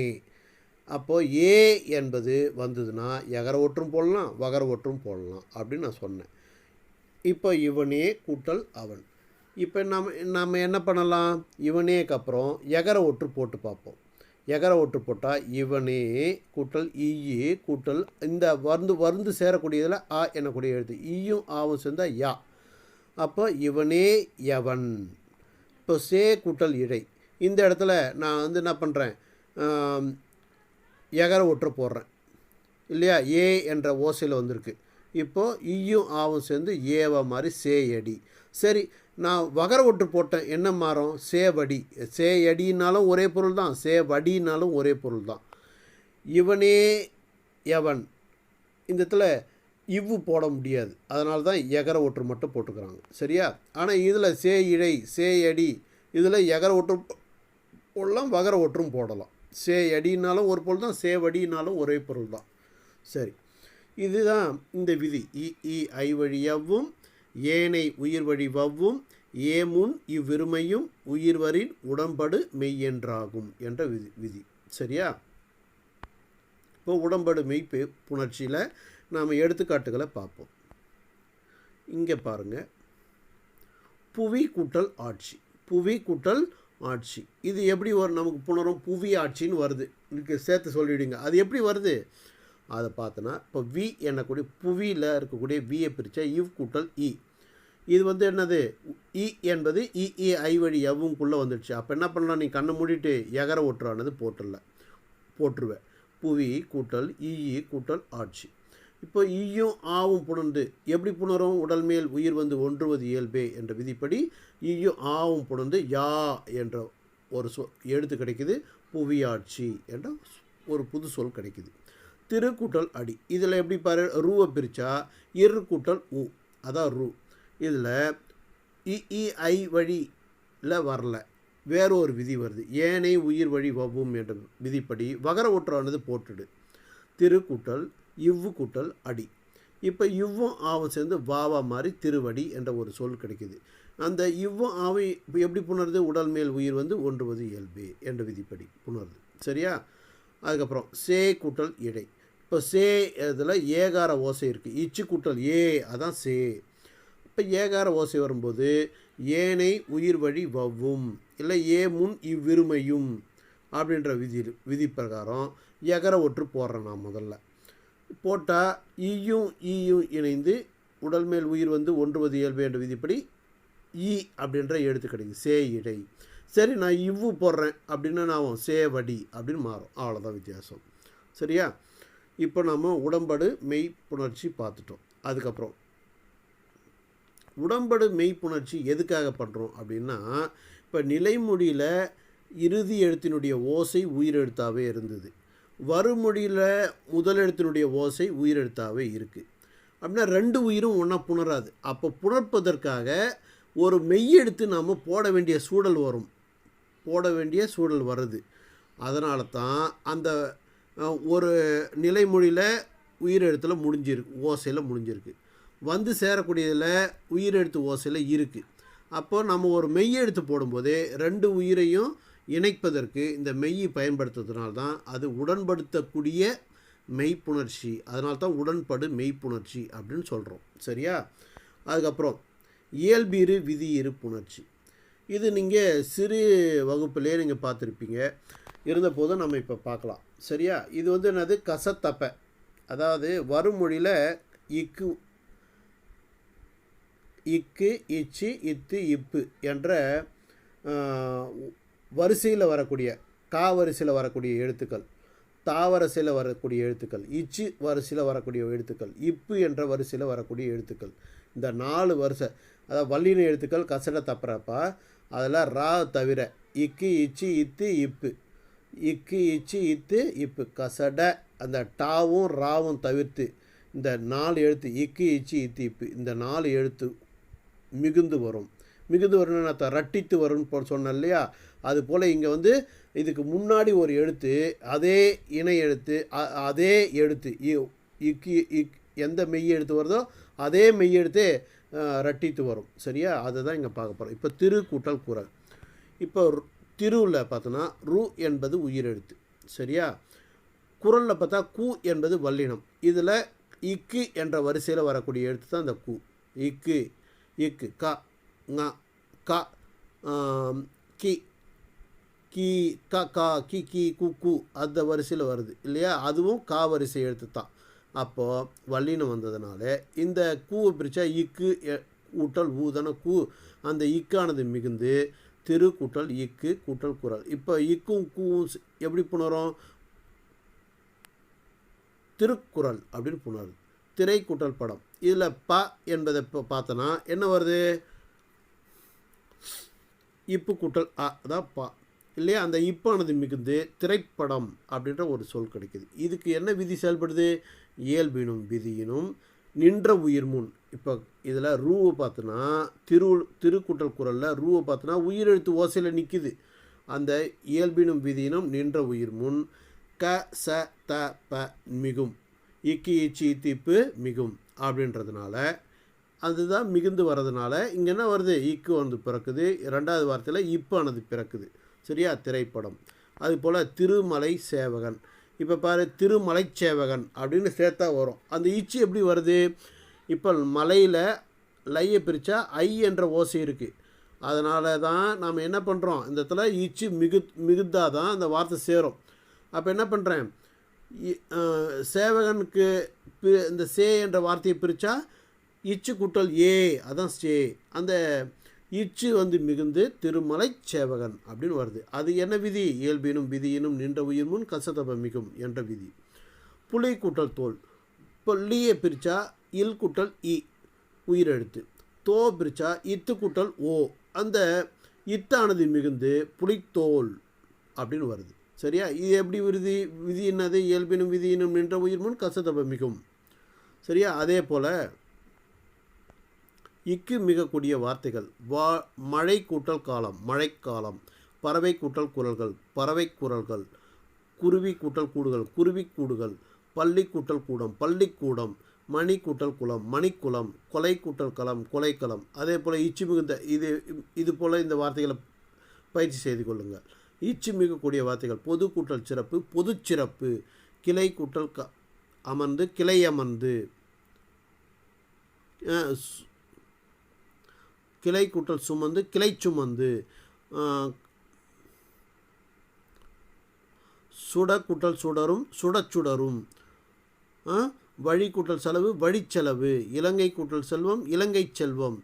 S1: அப்போது ஏ என்பது வந்ததுன்னா எகர ஒற்றும் போடலாம் வகர ஒற்றும் போடலாம் அப்படின்னு நான் சொன்னேன். இப்போ இவனே கூட்டல் அவன். இப்போ நம்ம என்ன பண்ணலாம், இவனேக்கு அப்புறம் எகர ஒற்று போட்டு பார்ப்போம். எகர ஒற்று போட்டால் இவனே கூட்டல் ஈயு கூட்டல் இந்த வருந்து சேரக்கூடியதில் ஆ என்னக்கூடிய எழுத்து ஈயும் ஆவும் சேர்ந்தால் யா. அப்போ இவனே எவன். இப்போ சே கூட்டல் இழை. இந்த இடத்துல நான் வந்து என்ன பண்ணுறேன், எகர ஒற்று போடுறேன் இல்லையா, ஏ என்ற ஓசையில் வந்திருக்கு. இப்போது ஈயும் ஆவும் சேர்ந்து ஏவா மாதிரி சேயடி. சரி, நான் வகர ஒற்று போட்டேன், என்ன மாறும், சேவடி. சேயடினாலும் ஒரே பொருள் தான், சேவடினாலும் ஒரே பொருள் தான். இவனே எவன், இந்த இடத்துல இவ்வு போட முடியாது, அதனால தான் எகர ஒற்று மட்டும் போட்டுக்கிறாங்க. சரியா? ஆனால் இதில் சே இழை சேயடி இதில் எகர ஒற்று போடலாம் வகர ஒற்றும் போடலாம். சேயடினாலும் ஒரு பொருள் தான், சேவடினாலும் ஒரே பொருள் தான். சரி, இதுதான் இந்த விதி. இ ஐ வழி எவ்வும் ஏனை உயிர் வழி வவ்வும் ஏமுன் இவ்விருமையும் உயிர்வரின் உடம்படு மெய்யென்றாகும் என்ற விதி. சரியா? இப்போ உடம்படு மெய் புணர்ச்சியில் நாம் எடுத்துக்காட்டுகளை பார்ப்போம். இங்கே பாருங்கள், புவி கூட்டல் ஆட்சி. புவி கூட்டல் ஆட்சி இது எப்படி வரும், நமக்கு புணரும் புவி ஆட்சின்னு வருது. இதுக்கு சேர்த்து சொல்லிவிடுங்க, அது எப்படி வருது அதை பார்த்தோன்னா, இப்போ வி என்னக்கூடிய புவியில் இருக்கக்கூடிய வியை பிரித்தா இவ் கூட்டல் இ. இது வந்து என்னது, இ என்பது இ ஐ வழி எவ்வும்குள்ளே வந்துடுச்சு. அப்போ என்ன பண்ணலாம், நீ கண்ணை மூடிட்டு எகர ஒட்டுறானது போட்டுருவேன். புவி கூட்டல் ஈ கூட்டல் ஆட்சி. இப்போ ஈயும் ஆவும் புணர்ந்து எப்படி புணரும், உடல் மேல் உயிர் வந்து ஒன்றுவது இயல்பே என்ற விதிப்படி ஈயும் ஆவும் புணர்ந்து யா என்ற ஒரு எழுத்து கிடைக்குது. புவியாட்சி என்ற ஒரு புது சொல் கிடைக்குது. திரு கூட்டல் அடி. இதில் எப்படி பாரு, ரூவை பிரித்தா இரு கூட்டல் ஊ, அதான் ரூ. இதில் இ ஐ வழியில் வரல, வேற ஒரு விதி வருது. ஏனை உயிர் வழி வவ்வும் என்ற விதிப்படி வகர ஒற்றானது போட்டுடு. திரு கூட்டல் இவ்வு கூட்டல் அடி. இப்போ இவ்வும் ஆவும் சேர்ந்து வாவா மாதிரி திருவடி என்ற ஒரு சொல் கிடைக்குது. அந்த இவ்வும் ஆவை எப்படி புணருது, உடல் மேல் உயிர் வந்து ஒன்றுவது இயல்பு என்ற விதிப்படி புணருது. சரியா? அதுக்கப்புறம் சே கூட்டல் இடை. இப்போ சே இதில் ஏகார ஓசை இருக்குது. இச்சு கூட்டல் ஏ, அதான் சே. இப்போ ஏகார ஓசை வரும்போது ஏனை உயிர் வழி வவ்வும் இல்லை ஏ முன் இவ்விருமையும் அப்படின்ற விதி பிரகாரம் எகர ஒற்று போடுறேன் நான். முதல்ல போட்டால் ஈயும் இணைந்து உடல் மேல் உயிர் வந்து ஒன்றுவது இயல்பு என்ற விதிப்படி ஈ அப்படின்ற எழுத்து கிடைக்குது. சே இடை. சரி, நான் இவ்வு போடுறேன் அப்படின்னா நான் சே வடி அப்படின்னு மாறும். அவ்வளோதான் வித்தியாசம். சரியா? இப்போ நம்ம உடம்படு மெய்ப்புணர்ச்சி பார்த்துட்டோம். அதுக்கப்புறம் உடம்படு மெய்ப்புணர்ச்சி எதுக்காக பண்ணுறோம் அப்படின்னா, இப்போ நிலைமொழியில் இறுதி எழுத்தினுடைய ஓசை உயிரெழுத்தாகவே இருந்தது. வருமொழியில் முதல் எழுத்தினுடைய ஓசை உயிரெழுத்தாகவே இருக்குது. அப்படின்னா ரெண்டு உயிரும் ஒன்றா புணராது. அப்போ புணர்ப்பதற்காக ஒரு மெய்யெழுத்து நாம் போட வேண்டிய சூழல் வருது. அதனால தான் அந்த ஒரு நிலைமொழியில் உயிரெழுத்தில் ஓசையில் முடிஞ்சிருக்கு. வந்து சேரக்கூடியதில் உயிரெழுத்து ஓசையில் இருக்குது. அப்போ நம்ம ஒரு மெய்யெழுத்து போடும்போதே ரெண்டு உயிரையும் இணைப்பதற்கு இந்த மெய்யை பயன்படுத்துறதுனால்தான் அது உடன்படுத்தக்கூடிய மெய்ப்புணர்ச்சி. அதனால தான் உடன்படு மெய்ப்புணர்ச்சி அப்படின்னு சொல்கிறோம். சரியா? அதுக்கப்புறம் இயல்பீறு விதியிரு புணர்ச்சி. இது நீங்கள் சிறு வகுப்பிலே நீங்கள் பார்த்துருப்பீங்க. இருந்தபோதும் நம்ம இப்போ பார்க்கலாம். சரியா? இது வந்து என்னது, கசத்தப்ப. அதாவது வருமொழியில் இக்கு இச்சு இத்து இப்பு என்ற வரிசையில் வரக்கூடிய வரிசையில் வரக்கூடிய எழுத்துக்கள், வரிசையில் வரக்கூடிய எழுத்துக்கள், இச்சு வரிசையில் வரக்கூடிய எழுத்துக்கள், இப்பு என்ற வரிசையில் வரக்கூடிய எழுத்துக்கள், இந்த 4 வரிசை, அதாவது வல்லின எழுத்துக்கள் கசட தப்புறப்பா. அதில் ரா தவிர இக்கு இச்சு இத்து இப்பு, இக்கு இச்சு இத்து இப்பு, கசட அந்த டாவும் ராவும் தவிர்த்து இந்த 4 எழுத்து இக்கு இச்சு இத்து இப்பு, இந்த 4 எழுத்து மிகுந்து வரும். வரும்னா ரட்டித்து வரும்னு சொன்னேன் இல்லையா? அது போல் இங்கே வந்து இதுக்கு முன்னாடி ஒரு எழுத்து, அதே இணை எழுத்து, அதே எழுத்து எந்த மெய் எழுத்து வருதோ அதே மெய் எழுத்தே ரட்டித்து வரும். சரியா? அதை தான் இங்கே பார்க்க போகிறோம். இப்போ திரு கூட்டல் குரல். இப்போ திருவில் பார்த்தோன்னா ரு என்பது உயிரெழுத்து. சரியா? குரலில் பார்த்தா கு என்பது வல்லினம். இதில் இக்கு என்ற வரிசையில் வரக்கூடிய எழுத்து தான் இந்த கு. இக்கு க ங க கி கி க கா கி கி கு கு அந்த வரிசையில் வருது இல்லையா? அதுவும் கா வரிசை எழுத்து தான். அப்போது வல்லினம் வந்ததுனால இந்த கூவை பிரித்தா இக்கு கூட்டல் ஊதான கூ, அந்த இக்கானது மிகுந்து திரு கூட்டல் இக்கு கூட்டல் குரல். இப்போ இக்கும் கூவும் எப்படி புணரும், திருக்குறள் அப்படின்னு புணருது. திரை கூட்டல் படம். இதில் ப என்பதை இப்போ பார்த்தோன்னா என்ன வருது, இப்பு கூட்டல் அதான் பா இல்லையா? அந்த இப்பானது மிகுந்து திரைப்படம் அப்படின்ற ஒரு சொல் கிடைக்குது. இதுக்கு என்ன விதி செயல்படுது, இயல்பினும் விதியினும் நின்ற உயிர் முன். இப்போ இதில் ரூவை பார்த்தோன்னா திருக்கூட்டல் குரலில் ரூவை பார்த்தோன்னா உயிரெழுத்து ஓசையில் நிற்கிது. அந்த இயல்பினும் விதியினும் நின்ற உயிர் முன் க ச த ப மிகும், இக்கி இச்சி இத்திப்பு மிகும் அப்படின்றதுனால அதுதான் மிகுந்து வர்றதுனால இங்கே என்ன வருது, இக்கு வந்து பிறக்குது. 2வது வார்த்தையில் இப்பானது பிறக்குது. சரியா? திரைப்படம். அதுபோல் திருமலை சேவகன். இப்போ பாரு, திருமலை சேவகன் அப்படின்னு சேர்த்தா வரும். அந்த இச்சு எப்படி வருது, இப்போ மலையில் லையை பிரித்தா ஐ என்ற ஓசை இருக்குது. அதனால தான் நாம் என்ன பண்ணுறோம், இந்த இடத்துல இச்சு மிகுத்தாக தான் அந்த வார்த்தை சேரும். அப்போ என்ன பண்ணுறேன், சேவகனுக்கு இந்த சே என்ற வார்த்தையை பிரித்தா இச்சு கூட்டல் ஏ, அதான் சே. அந்த இச்சு வந்து மிகுந்து திருமலை சேவகன் அப்படின்னு வருது. அது என்ன விதி? இயல்பினும் விதியினும் நின்ற உயிர் முன் கசதப மிகும் என்ற விதி. புலி கூட்டல் தோல். இப்போ லீயை பிரித்தா இல் கூட்டல் இ உயிரெழுத்து, தோ பிரித்தா இத்து கூட்டல் ஓ, அந்த இத்தானது மிகுந்து புலித்தோல் அப்படின்னு வருது. சரியா? இது எப்படி விருதி விதி என்னது? இயல்பினும் விதியினும் நின்ற உயிர் முன் கசதப மிகும். சரியா? அதே போல் இக்கு மிகக்கூடிய வார்த்தைகள் மழை கூட்டல் காலம் மழைக்காலம், பறவை கூட்டல் குரல்கள் பறவை குரல்கள், குருவி கூட்டல் கூடுகள் குருவி கூடுகள், பள்ளி கூட்டல் கூடம் பள்ளிக்கூடம், மணி கூட்டல் குளம் மணிக்குளம், கொலை கூட்டல் களம் கொலைக்களம். அதே போல் இச்சு மிகுந்த இது போல் இந்த வார்த்தைகளை பயிற்சி செய்து கொள்ளுங்கள். இச்சு மிகக்கூடிய வார்த்தைகள் பொது கூட்டல் சிறப்பு பொது சிறப்பு, கிளை கூட்டல் அமர்ந்து கிளை அமர்ந்து, கிளை கூட்டல் சுமந்து கிளை சுமந்து, சுட கூட்டல் சுடரும் சுடச்சுடரும், வழி கூட்டல் செலவு வழிச்செலவு, இலங்கை கூட்டல் செல்வம் இலங்கை செல்வம்.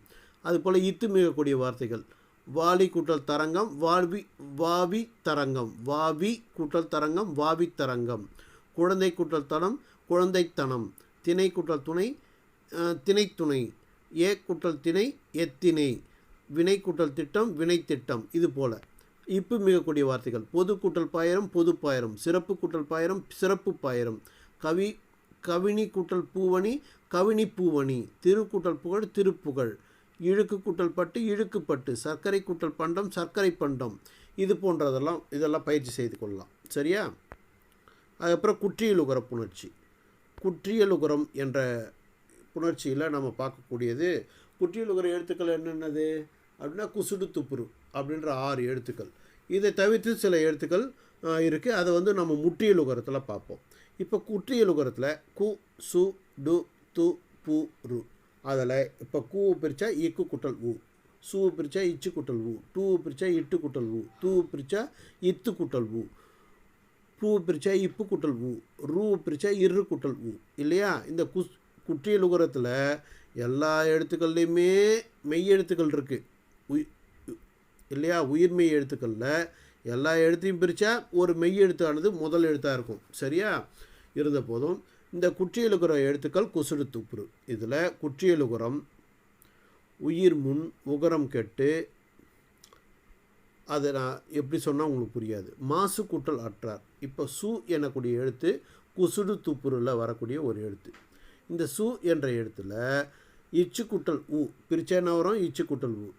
S1: அதுபோல் இத்து மிகக்கூடிய வார்த்தைகள் வாலி கூட்டல் தரங்கம் வாவி தரங்கம், வாவி கூட்டல் தரங்கம் வாவி தரங்கம், குழந்தை கூட்டல் தனம் குழந்தைத்தனம், திணை கூட்டல் துணை திணைத்துணை, ஏ கூட்டல் திணை எத்திணை, வினை கூட்டல் திட்டம் வினை திட்டம். இது போல் இப்பு மிகக்கூடிய வார்த்தைகள் பொது கூட்டல் பாயிரம் பொது பாயிரம், சிறப்பு கூட்டல் பாயிரம் சிறப்பு பாயிரம், கவினி கூட்டல் பூவணி கவினி பூவணி, திரு கூட்டல் புகழ் திருப்புகழ், இழுக்கு கூட்டல் பட்டு இழுக்குப்பட்டு, சர்க்கரை கூட்டல் பண்டம் சர்க்கரை பண்டம். இது போன்றதெல்லாம் இதெல்லாம் பயிற்சி செய்து கொள்ளலாம். சரியா? அதுக்கப்புறம் குற்றியலுகர புணர்ச்சி. குற்றியலுகரம் என்ற புணர்ச்சியில் நம்ம பார்க்கக்கூடியது குற்றியலுகர எழுத்துக்கள் என்னென்னது அப்படின்னா குசுடு துப்புரு அப்படின்ற 6 எழுத்துக்கள். இதை தவிர்த்து சில எழுத்துக்கள் இருக்குது. அதை வந்து நம்ம முற்றியலுகரத்தில் பார்ப்போம். இப்போ குற்றியலுகரத்தில் கு சு டு து பு ரு, அதில் இப்போ கூவை பிரித்தா இக்கு குட்டல் ஊ, சூ பிரித்தா இச்சு குட்டல் ஊ, டூ பிரித்தா இட்டு குட்டல் ஊ, தூ பிரித்தா இத்து குட்டல் ஊ, பூ பிரித்தா இப்பு குட்டல் ஊ, ரூ பிரித்தா இரு குட்டல் ஊ. இல்லையா? இந்த குற்றியலுகரத்தில் எல்லா எழுத்துக்கள்லையுமே மெய்யெழுத்துக்கள் இருக்குது. இல்லையா? உயிர்மெய் எழுத்துக்களில் எல்லா எழுத்தையும் பிரித்தா ஒரு மெய் எழுத்தானது முதல் எழுத்தாக இருக்கும். சரியா? இருந்த போதும் இந்த குற்றியலுகர எழுத்துக்கள் குசுடு துப்புரு. இதில் குற்றியலுகரம் உயிர் முன் உகரம் கெட்டு, அதை நான் எப்படி சொன்னால் உங்களுக்கு புரியாது. மாசு கூட்டல் அற்றார். இப்போ சு எனக்கூடிய எழுத்து குசுடு துப்புரில் வரக்கூடிய ஒரு எழுத்து. இந்த சு என்ற எழுத்தில் இச்சு குட்டல் ஊ பிரிச்சா என்ன வரும்? இச்சு குட்டல் ஊ.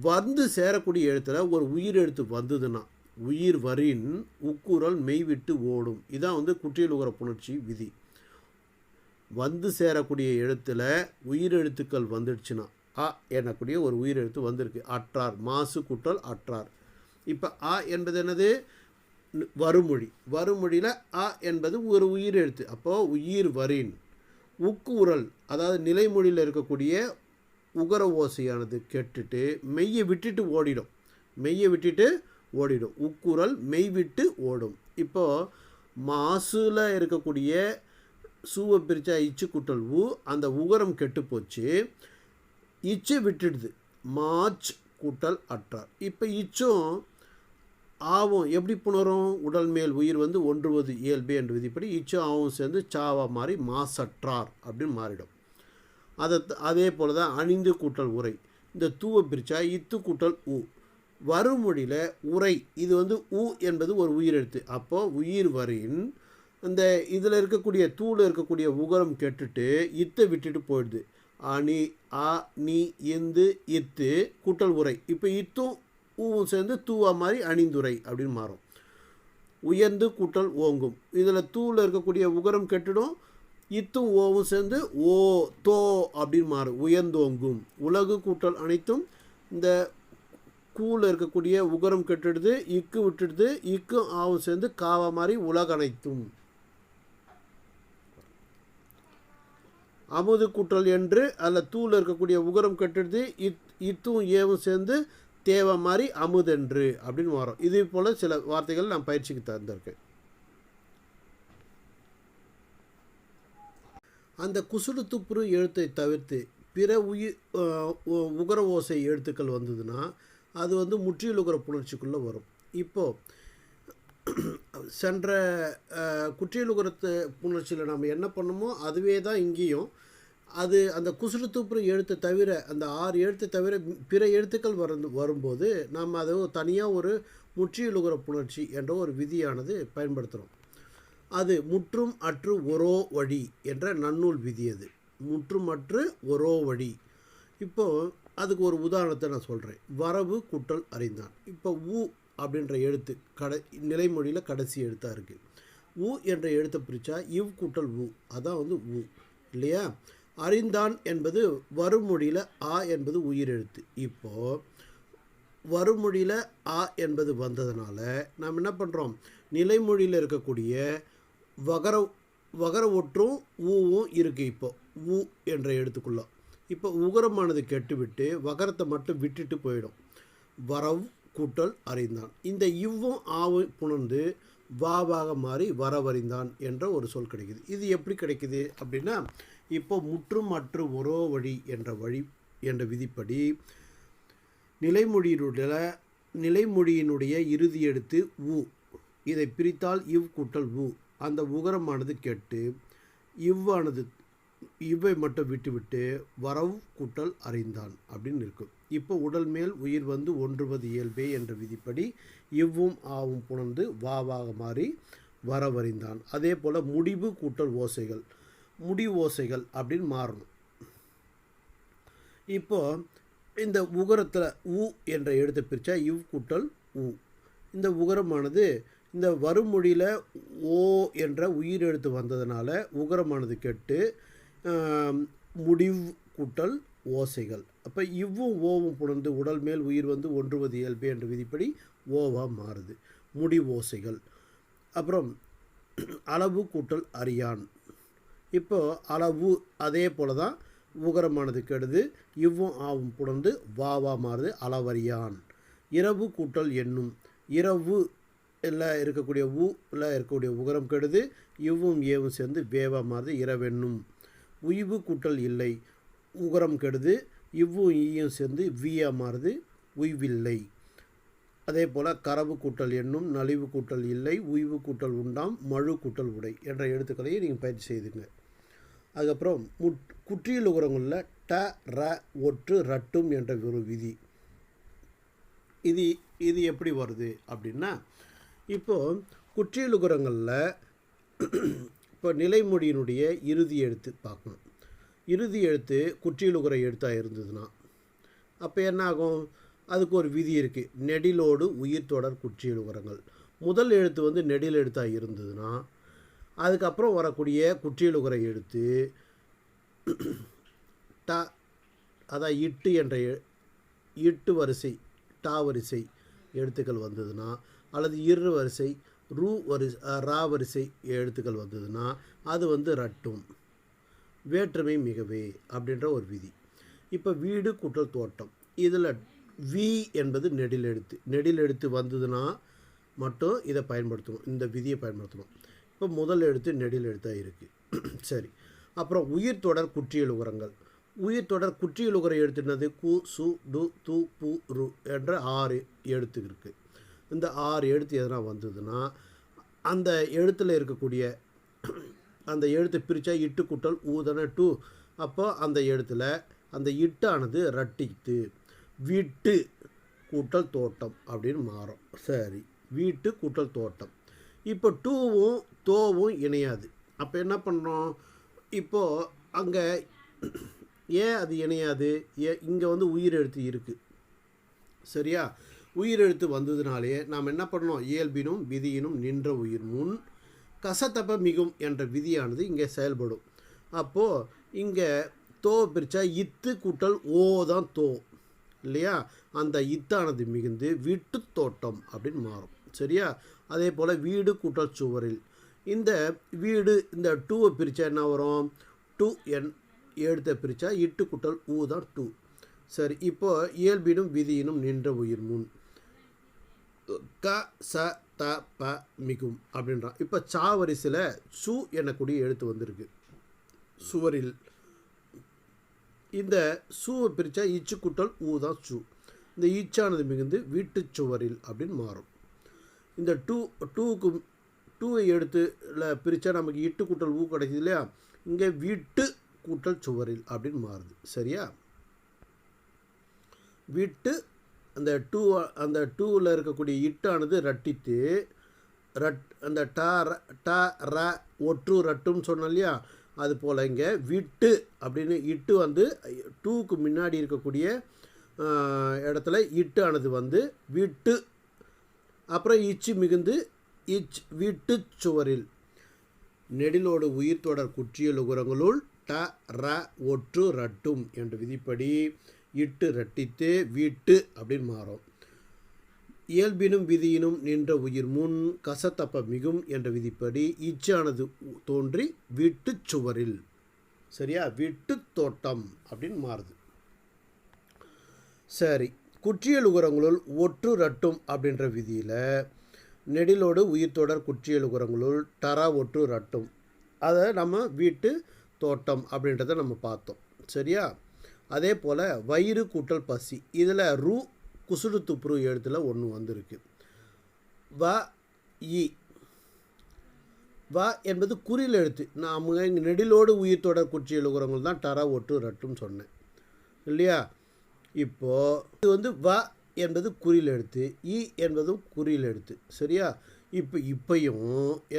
S1: வந்து சேரக்கூடிய எழுத்தில் ஒரு உயிர் எழுத்து வந்ததுன்னா உயிர் வரின் உக்குரல் மெய் விட்டு ஓடும். இதான் வந்து குற்றியலுகர புணர்ச்சி விதி. வந்து சேரக்கூடிய எழுத்தில் உயிர் எழுத்துக்கள் வந்துடுச்சுன்னா அ எனக்கூடிய ஒரு உயிர் எழுத்து வந்திருக்கு. அற்றார் மாசு குட்டல் அற்றார். இப்போ அ என்பது என்னது? வருமொழி. வருமொழியில் அ என்பது ஒரு உயிர் எழுத்து. அப்போது உயிர் வரின் உக்கு உரல், அதாவது நிலைமொழியில் இருக்கக்கூடிய உகர ஓசையானது கெட்டுட்டு மெய்யை விட்டுட்டு ஓடிடும். மெய்யை விட்டுட்டு ஓடிடும். உக்குரல் மெய் விட்டு ஓடும். இப்போது மாசுல இருக்கக்கூடிய சூவை பிரித்தா இச்சு குட்டல் ஊ, அந்த உகரம் கெட்டு போச்சு, இச்சு விட்டுடுது. மாச் கூட்டல் அற்றார். இப்போ இச்சும் ஆவும் எப்படி புணரும்? உடல் மேல் உயிர் வந்து ஒன்றுவது இயல்பு என்ற விதிப்படி இச்சும் ஆவும் சேர்ந்து சாவா மாறி மாசற்றார் அப்படின்னு மாறிடும். அதே போல் தான் அணிந்து கூட்டல் உரை. இந்த தூவை பிரித்தா இத்து கூட்டல் ஊ. வருமொழியில் உரை இது வந்து ஊ என்பது ஒரு உயிரெழுத்து. அப்போது உயிர் வரின் அந்த இதில் இருக்கக்கூடிய தூள் இருக்கக்கூடிய உகரம் கெட்டுட்டு இத்தை விட்டுட்டு போயிடுது. அணி அ நீ இந்து இத்து கூட்டல் உரை. இப்போ இத்தும் ஊவும் சேர்ந்து தூவா மாதிரி அணிந்துரை அப்படின்னு மாறும். உயர்ந்து கூட்டல் ஓங்கும். இதில் தூவில் இருக்கக்கூடிய உகரம் கெட்டுடும், இத்தும் ஓவும் சேர்ந்து ஓ தோ அப்படின்னு மாறும். உயர்ந்தோங்கும். உலகு கூட்டல் அனைத்தும் இந்த கூவில் இருக்கக்கூடிய உகரம் கெட்டுடுது, இக்கு விட்டுடுது, இக்கும் ஆவும் சேர்ந்து காவா மாதிரி உலகனைத்தும். அமுது கூட்டல் என்று அதில் தூவில் இருக்கக்கூடிய உகரம் கெட்டுடுது, இத்தும் ஏவும் சேர்ந்து தேவை மாதிரி அமுதென்று அப்படின்னு வரும். இதே போல் சில வார்த்தைகள் நான் பயிற்சிக்கு தந்திருக்கேன். அந்த குசுடு துப்புரு எழுத்தை தவிர்த்து பிற உகர ஓசை எழுத்துக்கள் வந்ததுன்னா அது வந்து முற்றியலுகர புணர்ச்சிக்குள்ளே வரும். இப்போது சென்ற குற்றியலுகரத்து புணர்ச்சியில் நம்ம என்ன பண்ணோமோ அதுவே தான் இங்கேயும். அது அந்த குசுறு தூப்புற எழுத்தை தவிர, அந்த 6 எழுத்தை தவிர பிற எழுத்துக்கள் வரும்போது நாம் அதை தனியாக ஒரு முற்றியலுகர புணர்ச்சி என்ற ஒரு விதியானது பயன்படுத்துகிறோம். அது முற்றும் அற்று ஒரோ வழி என்ற நன்னூல் விதி. அது முற்றும் அற்று ஒரோ வழி. இப்போது அதுக்கு ஒரு உதாரணத்தை நான் சொல்கிறேன். வரவு கூட்டல் அறிந்தான். இப்போ ஊ அப்படின்ற எழுத்து நிலைமொழியில் கடைசி எழுத்தாக இருக்குது. ஊ என்ற எழுத்தை பிரித்தா இவ் கூட்டல் ஊ, அதான் வந்து ஊ இல்லையா. அறிந்தான் என்பது வருமொழியில் ஆ என்பது உயிர் எழுத்து. இப்போது வருமொழியில் ஆ என்பது வந்ததுனால நாம் என்ன பண்ணுறோம், நிலைமொழியில் இருக்கக்கூடிய வகர ஒற்றும் ஊவும் இருக்குது. இப்போ ஊ என்ற எழுத்துக்குள்ள இப்போ உகரமானது கெட்டுவிட்டு வகரத்தை மட்டும் விட்டுட்டு போயிடும். வரவு கூட்டல் அறிந்தான். இந்த இவ்வும் ஆவும் புணர்ந்து வாவாக மாறி வரவறிந்தான் என்ற ஒரு சொல் கிடைக்குது. இது எப்படி கிடைக்குது அப்படின்னா, இப்போ முற்றும் அற்று ஒரோ வழி என்ற விதிப்படி நிலைமொழியினுடைய இறுதி எழுத்து ஊ. இதை பிரித்தால் இவ் கூட்டல் ஊ. அந்த உகரமானது கெட்டு இவ்வை மட்டும் விட்டுவிட்டு வரவு கூட்டல் அறிந்தான் அப்படின்னு இருக்கும். இப்போ உடல் மேல் உயிர் வந்து ஒன்றுவது இயல்பே என்ற விதிப்படி இவ்வும் ஆவும் புணர்ந்து வாவாக மாறி வரவறிந்தான். அதே போல் முடிவு கூட்டல் ஓசைகள், முடிவு ஓசைகள் அப்படின்னு மாறணும். இப்போ இந்த உகரத்தில் ஊ என்ற எழுத்தை பிரித்தா இவ் கூட்டல் ஊ. இந்த உகரமானது இந்த வருமொழியில் ஓ என்ற உயிர் எழுத்து வந்ததுனால உகரமானது கெட்டு முடிவு கூட்டல் ஓசைகள். அப்போ இவ்வும் ஓவும் புணர்ந்து உடல் மேல் உயிர் வந்து ஒன்றுவது இயல்பு என்ற விதிப்படி ஓவாக மாறுது, முடிவு ஓசைகள். அப்புறம் அளவு கூட்டல் அறியான். இப்போ அளவு அதே போல தான் உகரமானது கெடுது, இவ்வும் ஆவும் புணர்ந்து வாவா மாறுது, அளவறியான். இரவு கூட்டல் எண்ணும். இரவு எல்லாம் இருக்கக்கூடிய ஊல இருக்கக்கூடிய உகரம் கெடுது, இவ்வும் ஏவும் சேர்ந்து வேவா மாறுது, இரவென்னும். உய்வு கூட்டல் இல்லை. உகரம் கெடுது, இவ்வும் ஈயும் சேர்ந்து வீயா மாறுது, உய்வில்லை. அதே போல் கரவு கூட்டல் எண்ணும், நலிவு கூட்டல் இல்லை, உய்வு கூட்டல் உண்டாம், மழு கூட்டல் உடை என்ற எழுத்துக்களையும் நீங்கள் பயிற்சி செய்துங்க. அதுக்கப்புறம் குற்றியல் உகரங்களில் ட ர ஒற்று ரட்டும் என்ற ஒரு விதி. இது எப்படி வருது அப்படின்னா, இப்போது குற்றியல் உகரங்களில் இப்போ நிலைமொழியினுடைய இறுதி எழுத்து பார்க்கணும். இறுதி எழுத்து குற்றியலுகர எழுத்தாக இருந்ததுன்னா அப்போ என்ன ஆகும், அதுக்கு ஒரு விதி இருக்குது. நெடிலோடு உயிர் தொடர் குற்றியலுகரங்கள். முதல் எழுத்து வந்து நெடில் எழுத்தாக இருந்ததுன்னா அதுக்கப்புறம் வரக்கூடிய குற்றியலுகர எழுத்து ட, அதான் இட்டு என்ற இட்டு வரிசை டா வரிசை எழுத்துக்கள் வந்ததுன்னா, அல்லது இரு வரிசை ரா வரிசை எழுத்துக்கள் வந்ததுன்னா அது வந்து ரட்டும். வேற்றுமை மிகவே அப்படின்ற ஒரு விதி. இப்போ வீடு கூட்டல் தோட்டம், இதில் வி என்பது நெடில் எழுத்து வந்ததுன்னா மட்டும் இதை பயன்படுத்தணும், இந்த விதியை பயன்படுத்தணும். இப்போ முதல் எழுத்து நெடில் எழுத்தாக இருக்குது. சரி, அப்புறம் உயிர் தொடர் குற்றியல் உகரங்கள். உயிர் தொடர் குற்றியல் உகர எழுத்துனது கு சு டு து பு ரு என்ற 6 எழுத்து இருக்குது. இந்த 6 எழுத்து எதனா வந்ததுன்னா அந்த எழுத்தில் இருக்கக்கூடிய அந்த எழுத்தை பிரித்தா இட்டு கூட்டல் ஊதன டு. அப்போ அந்த எழுத்தில் அந்த இட்டானது ரட்டித்து வீட்டு கூட்டல் தோட்டம் அப்படின்னு மாறும். சரி, வீட்டு கூட்டல் தோட்டம். இப்போ டூவும் தோவும் இணையாது. அப்போ என்ன பண்ணுறோம், இப்போது அங்கே ஏன் அது இணையாது, இங்கே வந்து உயிர் எழுத்து இருக்குது. சரியா, உயிரெழுத்து வந்ததுனாலே நாம் என்ன பண்ணோம், இயல்பினும் விதியினும் நின்ற உயிர் முன் கசத்தப்ப மிகும் என்ற விதியானது இங்கே செயல்படும். அப்போது இங்கே தோ பிரித்தா இத்து கூட்டல் ஓ தான் தோ இல்லையா, அந்த இத்தானது மிகுந்து வீட்டு தோட்டம் அப்படின்னு மாறும். சரியா, அதே போல் வீடு கூட்டல் சுவரில். இந்த வீடு இந்த டூவை பிரித்தா என்ன வரும், டூ என் எழுத்தை பிரித்தா இட்டு கூட்டல் ஊ தான் டூ. சரி, இப்போ இயல்பினும் விதியினும் நின்ற உயிர் முன் க ச த ப மிகும் அப்படின்றான். இப்போ சா வரிசையில் சு எனக்கூடிய எழுத்து வந்திருக்கு. சுவரில் இந்த சூவை பிரித்தா இச்சு கூட்டல் ஊ தான் சூ. இந்த ஈச்சானது மிகுந்து வீட்டு சுவரில் அப்படின்னு மாறும். இந்த டூவை எடுத்து பிரித்தா நமக்கு இட்டு கூட்டல் ஊ கிடைக்குது இல்லையா, இங்கே வீட்டு கூட்டல் சுவரில் அப்படின்னு மாறுது. சரியா, வீட்டு அந்த டூவில் இருக்கக்கூடிய இட்டானது ரட்டித்து அந்த ட ர ஒற்று ரட்டுன்னு சொன்னோம் இல்லையா, அது போல் இங்கே விட்டு அப்படின்னு இட்டு வந்து டூக்கு முன்னாடி இருக்கக்கூடிய இடத்துல இட்டு ஆனது வந்து விட்டு, அப்புறம் இச்சு மிகுந்து வீட்டு சுவரில். நெடிலோடு உயிர் தொடர் குற்றியல் உகரங்களுள் ட ர ஒற்று ரட்டும் என்ற விதிப்படி இட்டு ரட்டித்து வீட்டு அப்படின்னு மாறும். இயல்பினும் விதியினும் நின்ற உயிர் முன் கசத்தப்ப மிகும் என்ற விதிப்படி இச்சானது தோன்றி வீட்டு சுவரில். சரியா, வீட்டு தோட்டம் அப்படின்னு மாறுது. சரி, குற்றியல் உகரங்களுள் ஒற்று ரட்டும் அப்படின்ற விதியில் நெடிலோடு உயிர் தொடர் குற்றியல் உகரங்களுள் டரா ஒற்று ரட்டும், அதை நம்ம வீட்டு தோட்டம் அப்படின்றத நம்ம பார்த்தோம். சரியா, அதே போல் வயிறு கூட்டல் பசி, இதில் ரூ குசுடு துப்புரு எழுத்தில் ஒன்று வந்திருக்கு. வ இ வ என்பது குறியில் எழுத்து. நாம் இங்கே நெடிலோடு உயிர் தொடர் குற்றியல் உகரங்கள் தான் டரா ஒற்று ரட்டும் சொன்னேன் இல்லையா. இப்போது இது வந்து வ என்பது குறியில் எழுத்து, இ என்பதும் குறியில் எழுத்து. சரியா, இப்பையும்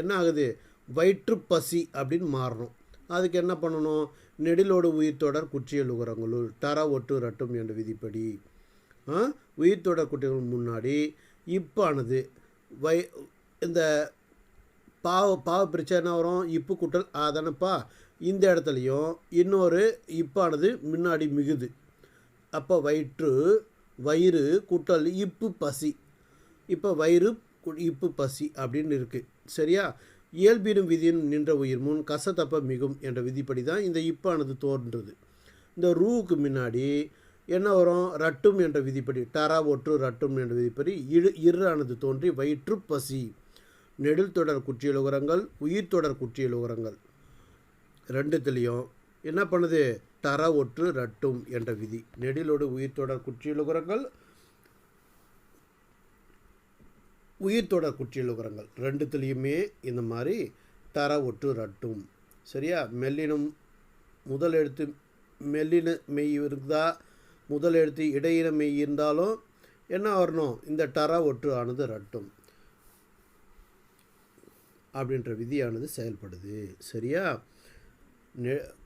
S1: என்ன ஆகுது, வயிற்று பசி அப்படின்னு மாறணும். அதுக்கு என்ன பண்ணணும், நெடிலோடு உயிர் தொடர் குற்றியல் உகரங்களுள் டரா ஒற்று ரட்டும் என்ற விதிப்படி உயிர் தொடர் குற்றியல் முன்னாடி இப்பானது இந்த பாவ பிரிச்சா என்ன வரும், இப்பு கூட்டல் ஆதானப்பா. இந்த இடத்துலையும் இன்னொரு இப்பானது முன்னாடி மிகுது. அப்போ வயிறு கூட்டல் இப்பு பசி, இப்போ வயிறு இப்பு பசி அப்படின்னு இருக்குது. சரியா, இயல்பினும் விதியும் நின்ற உயிர் முன் கசத்தப்ப மிகும் என்ற விதிப்படி தான் இந்த இப்பானது தோன்றுறது. இந்த ரூவுக்கு முன்னாடி என்ன வரும், ரட்டும் என்ற விதிப்படி டரா ஒற்று ரட்டும் என்ற விதிப்படி இரு தோன்றி வயிற்று பசி. நெடில் தொடர் குற்றியல் உகரங்கள் உயிர் தொடர் குற்றியல் உகரங்கள் ரெண்டுத்துலேயும் என்ன பண்ணுது, டரா ஒற்று ரட்டும் என்ற விதி. நெடிலோடு உயிர் தொடர் குற்றியல் உகரங்கள் உயிர் தொடர் குற்றியல் உகரங்கள் ரெண்டுத்துலேயுமே இந்த மாதிரி டரா ஒற்று ரட்டும். சரியா, மெல்லினும் முதல் எழுத்து மெல்லின மெய் இருந்தால், முதல் எழுத்து இடையின மெய் இருந்தாலும் என்ன வரணும், இந்த டரா ஒற்று ஆனது ரட்டும் அப்படின்ற விதியானது செயல்படுது. சரியா,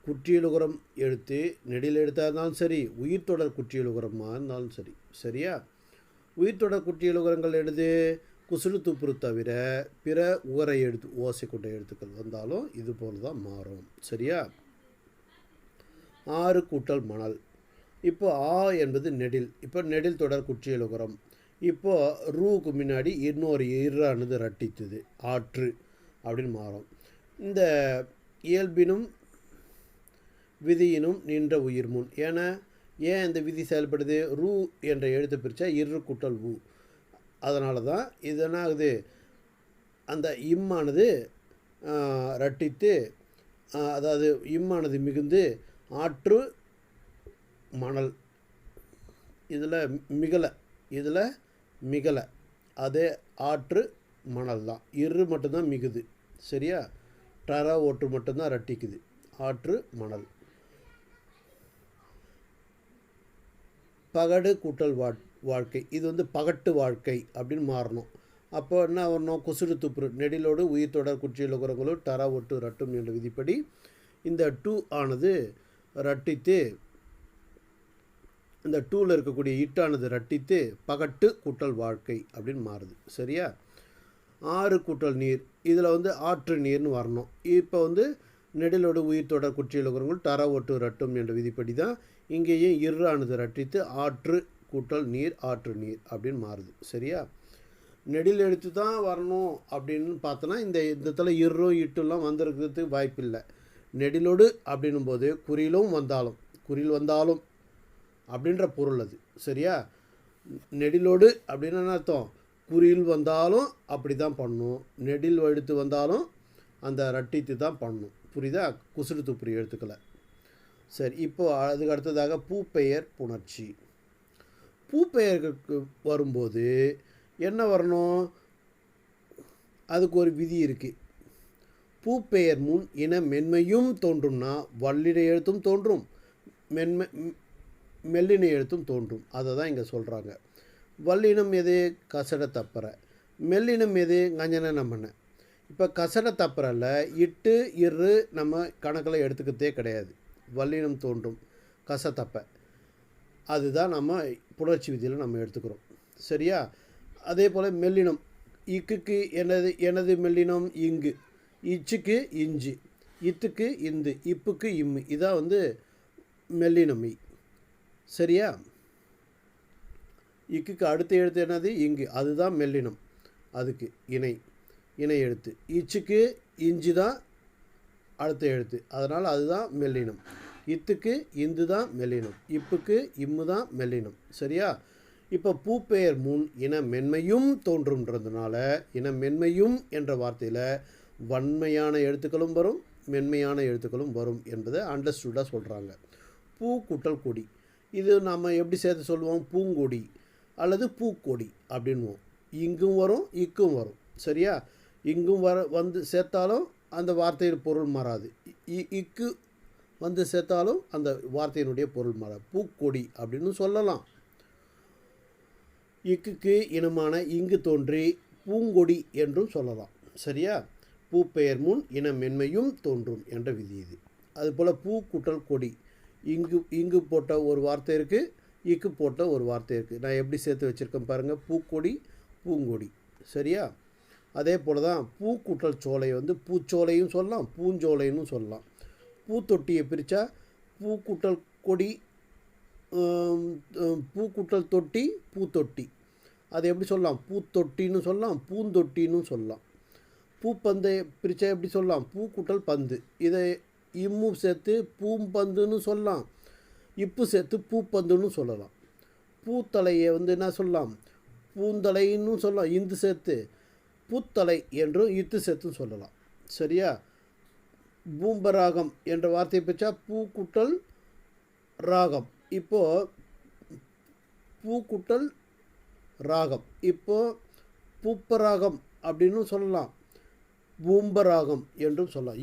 S1: குற்றியலுகரம் எழுத்து நெடில் எழுத்தாக இருந்தாலும் சரி, உயிர் தொடர் குற்றியலுகரமாக இருந்தாலும் சரி. சரியா, உயிர் தொடர் குற்றியலுகரங்கள் எழுது குசுடு துப்புரு தவிர பிற உகரை எழுத்து ஓசை கொண்ட எழுத்துக்கள் வந்தாலும் இது போல் தான் மாறும். சரியா, ஆறு கூட்டல் மணல். இப்போ ஆ என்பது நெடில், இப்போ நெடில் தொடர் குற்றியலுகரம். இப்போது ரூவுக்கு முன்னாடி இன்னொரு இரானது ரட்டித்தது ஆற்று அப்படின்னு மாறும். இந்த இயல்பினும் விதியினும் நின்ற உயிர் முன், ஏன் இந்த விதி செயல்படுது, ரூ என்ற எழுத்து பிரித்தா இரு கூட்டல் ஊ. அதனால தான் இது என்ன ஆகுது, அந்த இம்மானது ரட்டித்து, அதாவது இம்மானது மிகுந்து ஆற்று மணல், இதில் மிகலை அதே ஆற்று மணல் தான், இரு மட்டும்தான் மிகுது. சரியா, டரா ஒற்று மட்டும்தான் ரட்டிக்குது, ஆற்று மணல். பகடு கூட்டல் வாழ்க்கை, இது வந்து பகட்டு வாழ்க்கை அப்படின்னு மாறணும். அப்போ என்ன வரணும், குசுடு துப்புரு நெடிலோடு உயிர் தொடர் குற்றியல் உகரங்களும் டரா ஒட்டு ரட்டும் என்ற விதிப்படி இந்த டூ ஆனது ரட்டித்து, இந்த டூவில் இருக்கக்கூடிய இட்டானது ரட்டித்து பகட்டு கூட்டல் வாழ்க்கை அப்படின்னு மாறுது. சரியா, ஆறு கூட்டல் நீர், இதில் வந்து ஆற்று நீர்னு வரணும். இப்போ வந்து நெடிலோடு உயிர் தொடர் குற்றியல் உகரங்கள் டரா ஒட்டு ரட்டும் என்ற விதிப்படி தான் இங்கேயும் இரானது ரட்டித்து ஆற்று கூட்டல் நீர் ஆற்று நீர் அப்படின்னு மாறுது. சரியா, நெடில் எழுத்து தான் வரணும் அப்படின்னு பார்த்தோன்னா இந்த இடத்துல இரும் இட்டுலாம் வந்துருக்கிறதுக்கு வாய்ப்பில்லை. நெடிலோடு அப்படின்னும் போது குறியில் வந்தாலும் அப்படின்ற பொருள் அது. சரியா, நெடிலோடு அப்படின்னு என்ன அர்த்தம், குறியில் வந்தாலும் அப்படி தான் பண்ணணும், நெடில் எழுத்து வந்தாலும் அந்த ரட்டித்து தான் பண்ணணும். புரியுதா, குசுடு துப்புரி எழுத்துக்களை. சரி, இப்போ அதுக்கு அடுத்ததாக பூப்பெயர் புணர்ச்சி. பூப்பெயர்களுக்கு வரும்போது என்ன வரணும்? அதுக்கு ஒரு விதி இருக்குது. பூப்பெயர் முன் இன மென்மையும் தோன்றும்னா வல்லின எழுத்தும் தோன்றும், மெல்லின எழுத்தும் தோன்றும். அதை தான் இங்கே சொல்கிறாங்க. வல்லினம் எது? கசட தப்பற. மெல்லினம் எது? கஞ்சன நம்மன. இப்போ கசட தப்பரில் இட்டு இரு நம்ம கணக்கில் எடுத்துக்கிறதே கிடையாது. வல்லினம் தோன்றும் கசத்தப்ப, அதுதான் நம்ம புணர்ச்சி விதியில் நம்ம எடுத்துக்கிறோம். சரியா? அதே போல் மெல்லினம், இக்குக்கு எனது மெல்லினம் இங்கு, இச்சுக்கு இஞ்சு, இத்துக்கு இந்து, இப்புக்கு இம்மு, இதான் வந்து மெல்லினம். சரியா? இக்குக்கு அடுத்த எழுத்து என்னது? இங்கு, அதுதான் மெல்லினம். அதுக்கு இணை எழுத்து. இச்சுக்கு இஞ்சு தான் அடுத்த எழுத்து, அதனால் அதுதான் மெல்லினம். இத்துக்கு இந்து தான் மெல்லினம், இப்புக்கு இம்மு தான் மெல்லினம். சரியா? இப்போ பூப்பெயர் முன் இன மென்மையும் தோன்றும்ன்றதுனால இன மென்மையும் என்ற வார்த்தையில் வன்மையான எழுத்துக்களும் வரும், மென்மையான எழுத்துக்களும் வரும் என்பதை அண்டர்ஸ்டுடாக சொல்கிறாங்க. பூ கூட்டல் கொடி, இது நம்ம எப்படி சேர்த்து சொல்லுவோம்? பூங்கொடி அல்லது பூக்கொடி அப்படின்வோம். இங்கும் வரும், இக்கும் வரும். சரியா? இங்கும் வந்து சேர்த்தாலும் அந்த வார்த்தையின் பொருள் மாறாது, இக்கு வந்து சேர்த்தாலும் அந்த வார்த்தையினுடைய பொருள் மாறாது. பூக்கொடி அப்படின்னு சொல்லலாம். இக்குக்கு இனமான இங்கு தோன்றி பூங்கொடி என்றும் சொல்லலாம். சரியா? பூப்பெயர் முன் இன மென்மையும் தோன்றும் என்ற விதி இது. அதுபோல் பூ கூட்டல் கொடி, இங்கு போட்ட ஒரு வார்த்தை இருக்குது, இக்கு போட்ட ஒரு வார்த்தை இருக்குது. நான் எப்படி சேர்த்து வச்சுருக்கேன் பாருங்கள், பூக்கொடி பூங்கொடி. சரியா? அதே போல் தான் பூ கூட்டல் சோலை வந்து பூச்சோலையும் சொல்லலாம், பூஞ்சோலைன்னு சொல்லலாம். பூத்தொட்டியை பிரித்தா பூ கூட்டல் கொடி, பூ கூட்டல் தொட்டி, பூத்தொட்டி. அதை எப்படி சொல்லலாம்? பூத்தொட்டின்னு சொல்லலாம், பூந்தொட்டின்னு சொல்லலாம். பூப்பந்தை பிரித்தா எப்படி சொல்லலாம்? பூ கூட்டல் பந்து. இதை இம்மு சேர்த்து பூம்பந்துன்னு சொல்லலாம், இப்பு சேர்த்து பூப்பந்துன்னு சொல்லலாம். பூத்தலையை வந்து என்ன சொல்லலாம்? பூந்தலைன்னு சொல்லலாம், இந்து சேர்த்து. பூத்தலை என்றும் இத்து சேர்த்துன்னு சொல்லலாம். சரியா? பூம்பராகம் என்ற வார்த்தையை பிரித்தா பூ கூட்டல் ராகம். இப்போது பூ கூட்டல் ராகம், இப்போது பூப்பராகம் அப்படின்னு சொல்லலாம், பூம்பராகம் என்றும் சொல்லலாம்.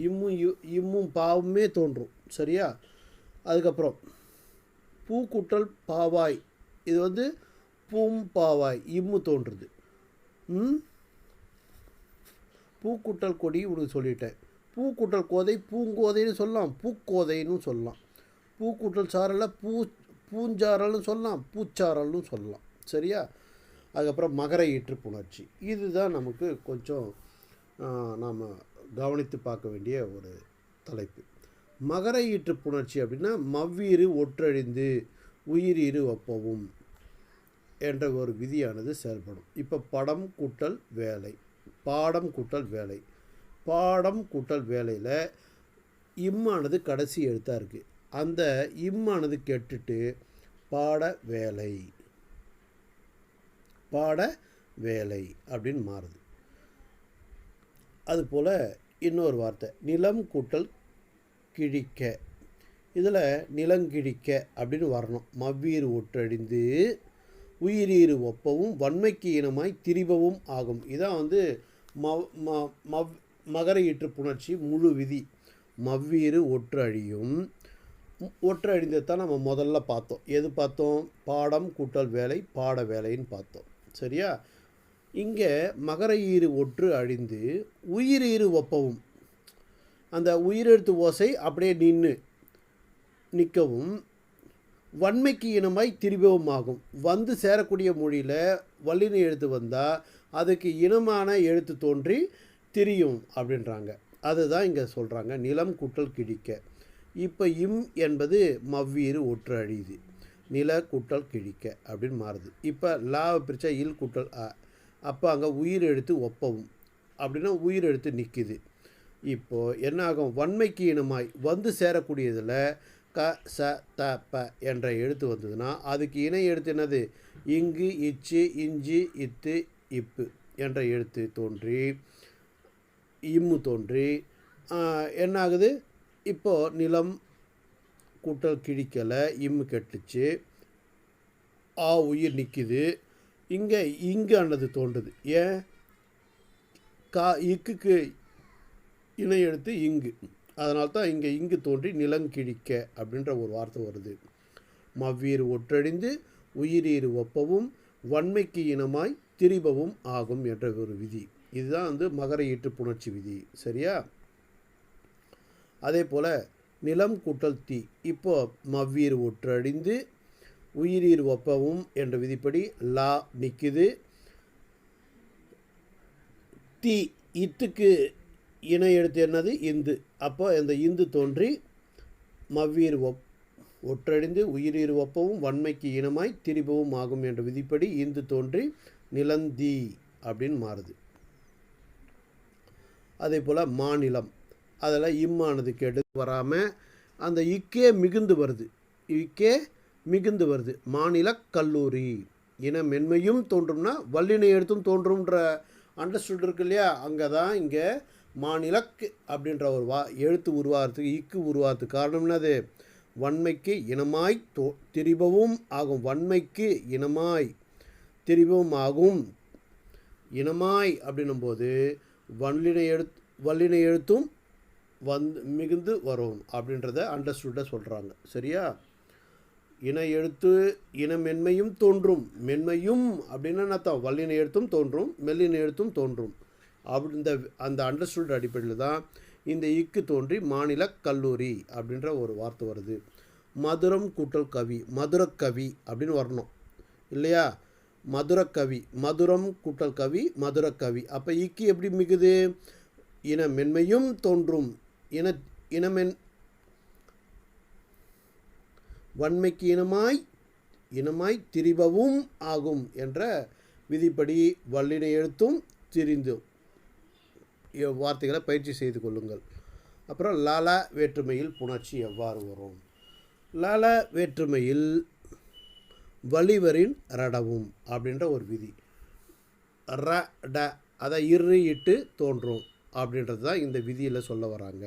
S1: இம்மும் பாவுமே தோன்றும். சரியா? அதுக்கப்புறம் பூ கூட்டல் பாவாய், இது வந்து பூம்பாவாய், இம்மு தோன்றுது. பூக்கூட்டல் கொடி உனக்கு சொல்லிட்டேன். பூக்கூட்டல் கோதை பூங்கோதைன்னு சொல்லலாம், பூக்கோதைன்னு சொல்லலாம். பூக்கூட்டல் சாரலை பூஞ்சாரல்னு சொல்லலாம், பூச்சாரல்னு சொல்லலாம். சரியா? அதுக்கப்புறம் மகர ஈற்று புணர்ச்சி, இதுதான் நமக்கு கொஞ்சம் நாம் கவனித்து பார்க்க வேண்டிய ஒரு தலைப்பு. மகர ஈற்று புணர்ச்சி அப்படின்னா மவ்வீறு ஒற்றழிந்து உயிரீறு ஒப்பவும் என்ற ஒரு விதியானது செயல்படும். இப்போ படம் கூட்டல் வேலை, பாடம் கூட்டல் வேலை. பாடம் கூட்டல் வேலையில் இம்மானது கடைசி எழுத்தாக இருக்குது. அந்த இம்மானது கெட்டுட்டு பாட வேலை, பாட வேலை அப்படின்னு மாறுது. அதுபோல் இன்னொரு வார்த்தை நிலம் கூட்டல் கிழிக்க, இதில் நிலங்கிழிக்க அப்படின்னு வரணும். மவ்வீறு ஒற்றழிந்து உயிரீறு ஒப்பவும் வன்மைக்கு இனமாய் திரிபவும் ஆகும். இதான் வந்து மகர ஈற்று புணர்ச்சி முழு விதி. மவ்வீறு ஒற்று அழியும். ஒற்று அழிந்தது தான் நம்ம முதல்ல பார்த்தோம். எது பார்த்தோம்? பாடம் கூட்டல் வேலை, பாட வேலைன்னு பார்த்தோம். சரியா? இங்கே மகர ஈறு ஒற்று அழிந்து உயிரீறு ஒப்பவும், அந்த உயிரெழுத்து ஓசை அப்படியே நிற்கவும் வன்மைக்கு இனமாய் திரிபவும் ஆகும். வந்து சேரக்கூடிய மொழியில் வல்லின எழுத்து வந்தால் அதுக்கு இனமான எழுத்து தோன்றி திரியும் அப்படின்றாங்க. அதுதான் இங்கே சொல்கிறாங்க நிலம் கூட்டல் கிழிக்க. இப்போ இம் என்பது மவ்வீறு ஒற்று அழியுது, நில கூட்டல் கிழிக்க அப்படின்னு மாறுது. இப்போ லாவை பிரித்தா இல் கூட்டல் அ, அப்போ அங்கே உயிர் எழுத்து ஒப்பவும் அப்படின்னா உயிர் எழுத்து நிற்கிது. இப்போது என்ன ஆகும்? வன்மைக்கு இனமாய் வந்து சேரக்கூடியதில் க ச த ப என்ற எழுத்து வந்ததுன்னா அதுக்கு இணை எழுத்து என்னது? இங்கு இச்சு இஞ்சி இத்து இப்பு என்ற எழுத்து தோன்றி இம்மு தோன்றி என்ன ஆகுது? இப்போது நிலம் கூட்டல் கிழிக்கலை இம்மு கெட்டுச்சு, ஆ உயிர் நிற்கிது. இங்கே ஆனது தோன்றுது. ஏன்? இக்குக்கு இணை எழுத்து இங்கு, அதனால்தான் இங்கே இங்கு தோன்றி நிலங்கிழிக்க அப்படின்ற ஒரு வார்த்தை வருது. மவ்வீறு ஒற்றழிந்து உயிரீறு ஒப்பவும் வன்மைக்கு இனமாய் திரிபவும் ஆகும் என்ற ஒரு விதி. இதுதான் மகர ஈற்று புணர்ச்சி விதி. சரியா? அதே போல் நிலம் கூட்டல் தீ. இப்போ மவ்வீறு ஒற்றழிந்து உயிரீர் ஒப்பவும் என்ற விதிப்படி லா நிற்குது. தீ இத்துக்கு இணை எழுத்து என்னது? இந்து. அப்போ இந்த இந்து தோன்றி மவ்வீர் ஒற்றழிந்து உயிரீர் ஒப்பவும் வன்மைக்கு இனமாய் திரிபவும் ஆகும் என்ற விதிப்படி இந்து தோன்றி நிலந்தீ அப்படின்னு மாறுது. அதே போல் மாநிலம், அதில் இம்மானது கெடு வராமல் அந்த இக்கே மிகுந்து வருது. இக்கே மிகுந்து வருது. மாநில கல்லூரி. இன மென்மையும் தோன்றும்னா வல்லினை எழுத்தும் தோன்றும்ன்ற அண்டர்ஸ்டுட் இருக்கு இல்லையா? அங்கே தான் இங்கே மாநிலக்கு அப்படின்ற ஒரு எழுத்து உருவாகிறதுக்கு இக்கு உருவாகிறதுக்கு காரணம் என்னது? வன்மைக்கு இனமாய் திரிபவும் ஆகும். வன்மைக்கு இனமாய் திரிபவும் ஆகும். இனமாய் அப்படின்னும்போது வல்லினை எழுத்தும் மிகுந்து வரும் அப்படின்றத அண்டர்ஸ்டுட்டை சொல்கிறாங்க. சரியா? இன எழுத்து இன மென்மையும் தோன்றும். மென்மையும் அப்படின்னா அர்த்தம் வல்லின எழுத்தும் தோன்றும், மெல்லின எழுத்தும் தோன்றும். அப்படி அந்த அண்டர்ஸ்டுட் அடிப்படையில் தான் இந்த இக்கு தோன்றி மாநில கல்லூரி அப்படின்ற ஒரு வார்த்தை வருது. மதுரம் கூட்டல் கவி, மதுரக்கவி அப்படின்னு வரணும் இல்லையா? மதுரக்கவி, மதுரம் கூட்டல் கவி, மதுரக்கவி. அப்போ இக்கு எப்படி மிகுது? இன மென்மையும் தோன்றும். இனமென் வன்மைக்கு இனமாய் திரிபவும் ஆகும் என்ற விதிப்படி வல்லினை எழுத்தும் திரிந்தும் வார்த்தைகளை பயிற்சி செய்து கொள்ளுங்கள். அப்புறம் லால வேற்றுமையில் புணர்ச்சி எவ்வாறு வரும்? லால வேற்றுமையில் வலிவரின் ரடவும் அப்படின்ற ஒரு விதி. ர ட அதை இரு இட்டு தோன்றும் அப்படின்றது தான் இந்த விதியில் சொல்ல வராங்க.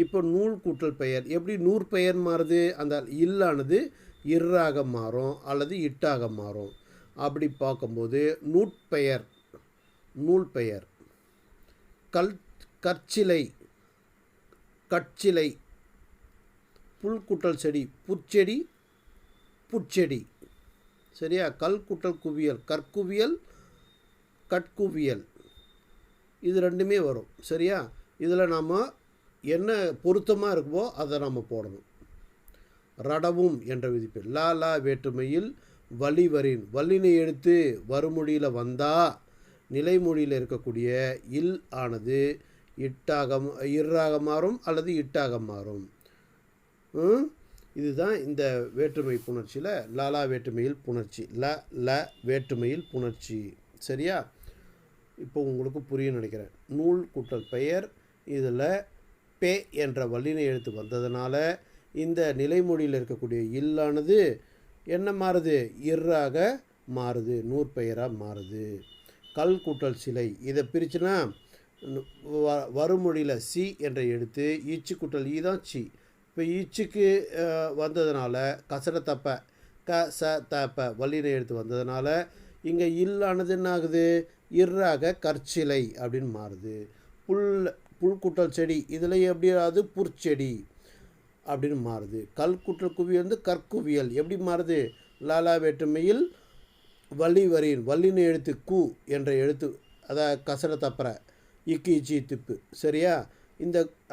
S1: இப்போ நூல் கூட்டல் பெயர் எப்படி நூற்பெயர் மாறுது? அந்த இல்லானது இர்ராக மாறும் அல்லது இட்டாக மாறும். அப்படி பார்க்கும்போது நூற்பெயர், நூல் பெயர், கற்சிலை, கற்சிலை, புல்குட்டல் செடி, புற்செடி, புற்செடி. சரியா? கல் குட்டல் குவியல், கற்குவியல், கட்குவியல். இது ரெண்டுமே வரும். சரியா? இதில் நாம் என்ன பொருத்தமாக இருக்குமோ அதை நம்ம போடணும். ரடவும் என்ற விதிப்பு. லா வேற்றுமையில் வலிவரின் வல்லினை எழுத்து வருமொழியில் வந்தால் நிலைமொழியில் இருக்கக்கூடிய இல் ஆனது இர்ராக மாறும் அல்லது இட்டாக மாறும். இதுதான் இந்த வேற்றுமை புணர்ச்சியில் லாலா வேற்றுமையில் புணர்ச்சி. ல வேற்றுமையில் புணர்ச்சி. சரியா? இப்போ உங்களுக்கு புரிய நினைக்கிறேன். நூல் கூட்டல் பெயர், இதில் பே என்ற வல்லினை எழுத்து வந்ததுனால இந்த நிலைமொழியில் இருக்கக்கூடிய இல்லானது என்ன மாறுது? இர்ராக மாறுது, நூற்பெயராக மாறுது. கல் கூட்டல் சிலை, இதை பிரிச்சுன்னா வருமொழியில் சி என்ற எழுத்து ஈச்சு கூட்டல் ஈ தான் சி. இப்போ ஈச்சுக்கு வந்ததுனால கசட தப்ப க ச தப்ப வல்லினை எழுத்து வந்ததுனால இங்கே இல்லானது என்ன ஆகுது? இர்ராக கற்சிலை அப்படின்னு மாறுது. புல்குட்டல் செடி, இதில் எப்படி ஆகுது? புற்செடி அப்படின்னு மாறுது. கல் குற்றல் குவியல் கற்குவியல் எப்படி மாறுது? லாலா வேற்றுமையில் வலிவரின் வல்லினை எழுத்து கு என்ற எழுத்து, அதாவது கசர தப்பற இக்கு இச்சி திப்பு. சரியா?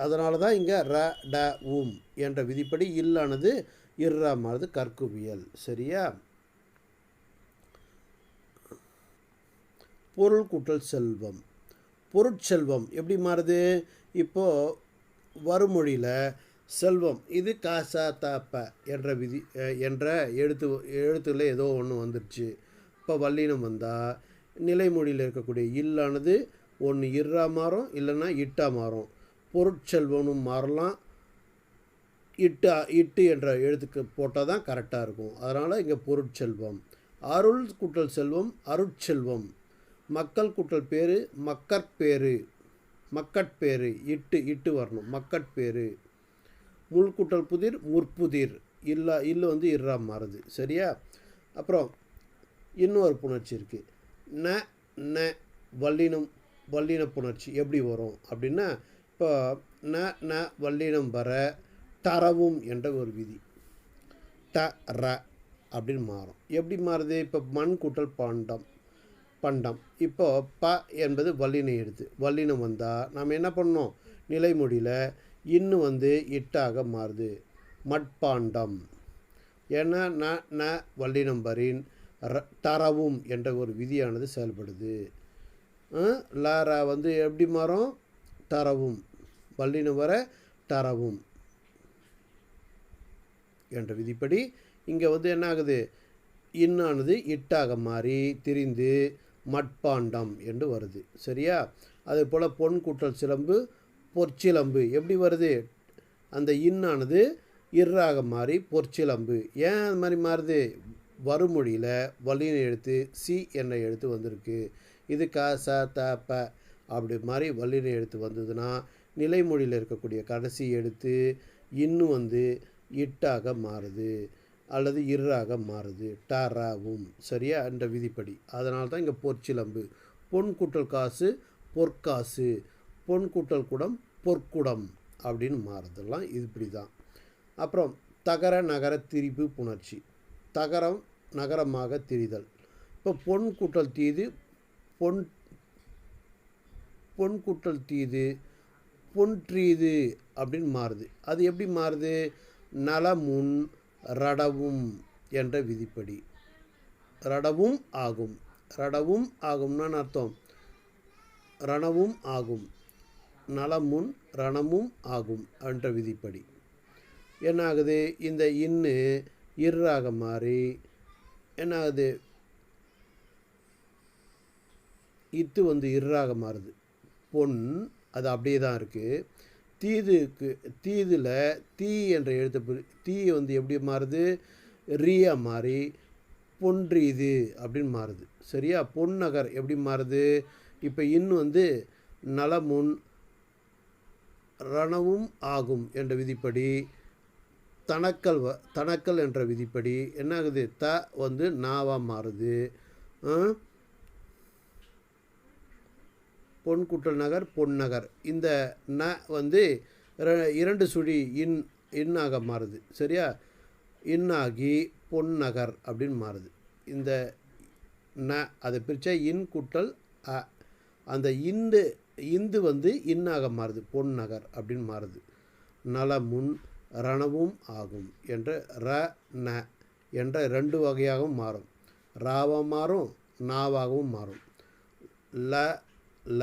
S1: அதனால தான் இங்கே ர ட உம் என்ற விதிப்படி இல்லானது இர்ரா மாறுது, கற்குவியல். சரியா? பொருள் கூட்டல் செல்வம், பொருட்செல்வம் எப்படி மாறுது? இப்போது வருமொழியில் செல்வம் இது காச தப்ப என்ற விதி என்ற எழுத்துல ஏதோ ஒன்று வந்துருச்சு. இப்போ வல்லினம் வந்தால் நிலைமொழியில் இருக்கக்கூடிய இல்லானது ஒன்று இர்ரா மாறும், இல்லைன்னா இட்டா மாறும். பொருட்செல்வனும் மாறலாம். இட்டு என்ற எழுத்துக்கு போட்டால் தான் கரெக்டாக இருக்கும். அதனால் இங்கே பொருட்செல்வம். அருள் கூட்டல் செல்வம் அருட்செல்வம். மக்கள் கூட்டல் பேர் மக்கட்பேரு, மக்கட்பேரு, இட்டு வரணும், மக்கட்பேரு. முள் கூட்டல் புதிர் முற்புதிர், இல்லு வந்து இர்ரா மாறுது. சரியா? அப்புறம் இன்னொரு புணர்ச்சி இருக்குது. ந ந வல்லின புணர்ச்சி எப்படி வரும் அப்படின்னா, இப்போ ந ந வல்லினம் வர தரவும் என்ற ஒரு விதி ட ர அப்படின்னு மாறும். எப்படி மாறுது? இப்போ மண் கூட்டல் பண்டம். இப்போ ப என்பது வல்லினம் எடுத்து வல்லினம் வந்தால் நாம் என்ன பண்ணோம்? நிலைமொழியில் இன்னும் வந்து இட்டாக மாறுது, மட்பாண்டம். ஏன்னா ந ந வல்லினம் வரின் தரவும் என்ற ஒரு விதியானது செயல்படுது. லார வந்து எப்படி மாறும்? தரவும், வல்லினம் வர தரவும் என்ற விதிப்படி இங்கே வந்து என்ன ஆகுது? இன்னானது இட்டாக மாறி திரிந்து மட்பாண்டம் என்று வருது. சரியா? அதே போல் பொன் கூட்டல் சிலம்பு பொற்சிலம்பு எப்படி வருது? அந்த இன்னானது இர்ராக மாறி பொற்சிலம்பு. ஏன் அது மாதிரி மாறுது? வறுமொழியில் வல்லின எழுத்து சி என்ற எழுத்து வந்திருக்கு. இது க ச த ப அப்படி மாதிரி வல்லின எழுத்து வந்ததுன்னா நிலைமொழியில் இருக்கக்கூடிய கடைசி எழுத்து இன்னும் வந்து இட்டாக மாறுது அல்லது இர்ராக மாறுது, டராவும். சரியா? என்ற விதிப்படி. அதனால தான் இங்கே பொற்சிலம்பு. பொன் கூட்டல் காசு பொற்காசு, பொன் கூட்டல் குடம் பொற்குடம் அப்படின்னு மாறுதெல்லாம் இப்படி தான். அப்புறம் தகர நகர திரிபு புணர்ச்சி. தகரம் நகரமாக திரிதல். இப்போ பொன் கூட்டல் தீது பொன் கூட்டல் தீது பொன்றீது அப்படின்னு மாறுது. அது எப்படி மாறுது? நலமுன் ரடவும் என்ற விதிப்படி ரடவும் ஆகும். ரடவும் ஆகும்னா அர்த்தம் ரணவும் ஆகும். நலமுன் ரணமும் ஆகும் என்ற விதிப்படி என்ன ஆகுது? இந்த இன்னு இர்ராக மாறி என்ன ஆகுது? இத்து வந்து இர்ராக மாறுது. பொன் அது அப்படியே தான் இருக்குது. தீதில் தீ என்ற எழுத்து தீ வந்து எப்படி மாறுது? ரீயா மாறி பொன்றீது அப்படின்னு மாறுது. சரியா? பொன்னகர் எப்படி மாறுது? இப்போ இன்னும் வந்து நலமுன் ரணவும் ஆகும் என்ற விதிப்படி தனக்கல் என்ற விதிப்படி என்ன ஆகுது? த வந்து நாவாக மாறுது. பொன் கூட்டல் நகர் பொன்னகர். இந்த ந வந்து இரண்டு சுழி இன்னாக மாறுது. சரியா? இன்னாகி பொன்னகர் அப்படின்னு மாறுது. இந்த ந அதை பிரித்தா இன் கூட்டல் அ, அந்த இந்து வந்து இன்னாக மாறுது, பொன்னகர் அப்படின்னு மாறுது. நலமுன் ரணவும் ஆகும் என்ற ர ந என்ற ரெண்டு வகையாகவும் மாறும். ராவாக மாறும், நாவாகவும் மாறும். ல ல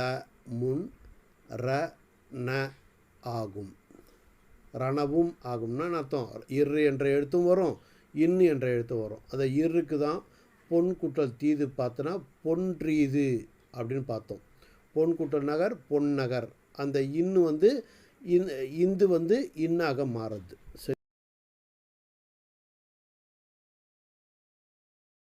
S1: முன் ர ந ஆகும். ரணவும் ஆகும்னா அர்த்தம் இரு என்ற எழுத்தும் வரும், இன்னு என்ற எழுத்தும் வரும். அதை இருக்கு தான் பொன் கூட்டல் தீது பார்த்தோன்னா பொன்றீது அப்படின்னு பார்த்தோம். பொன் கூட்டல் நகர் பொன்னகர். அந்த இன்னு வந்து இந்து வந்து இன்னாக மாறுது. சரி.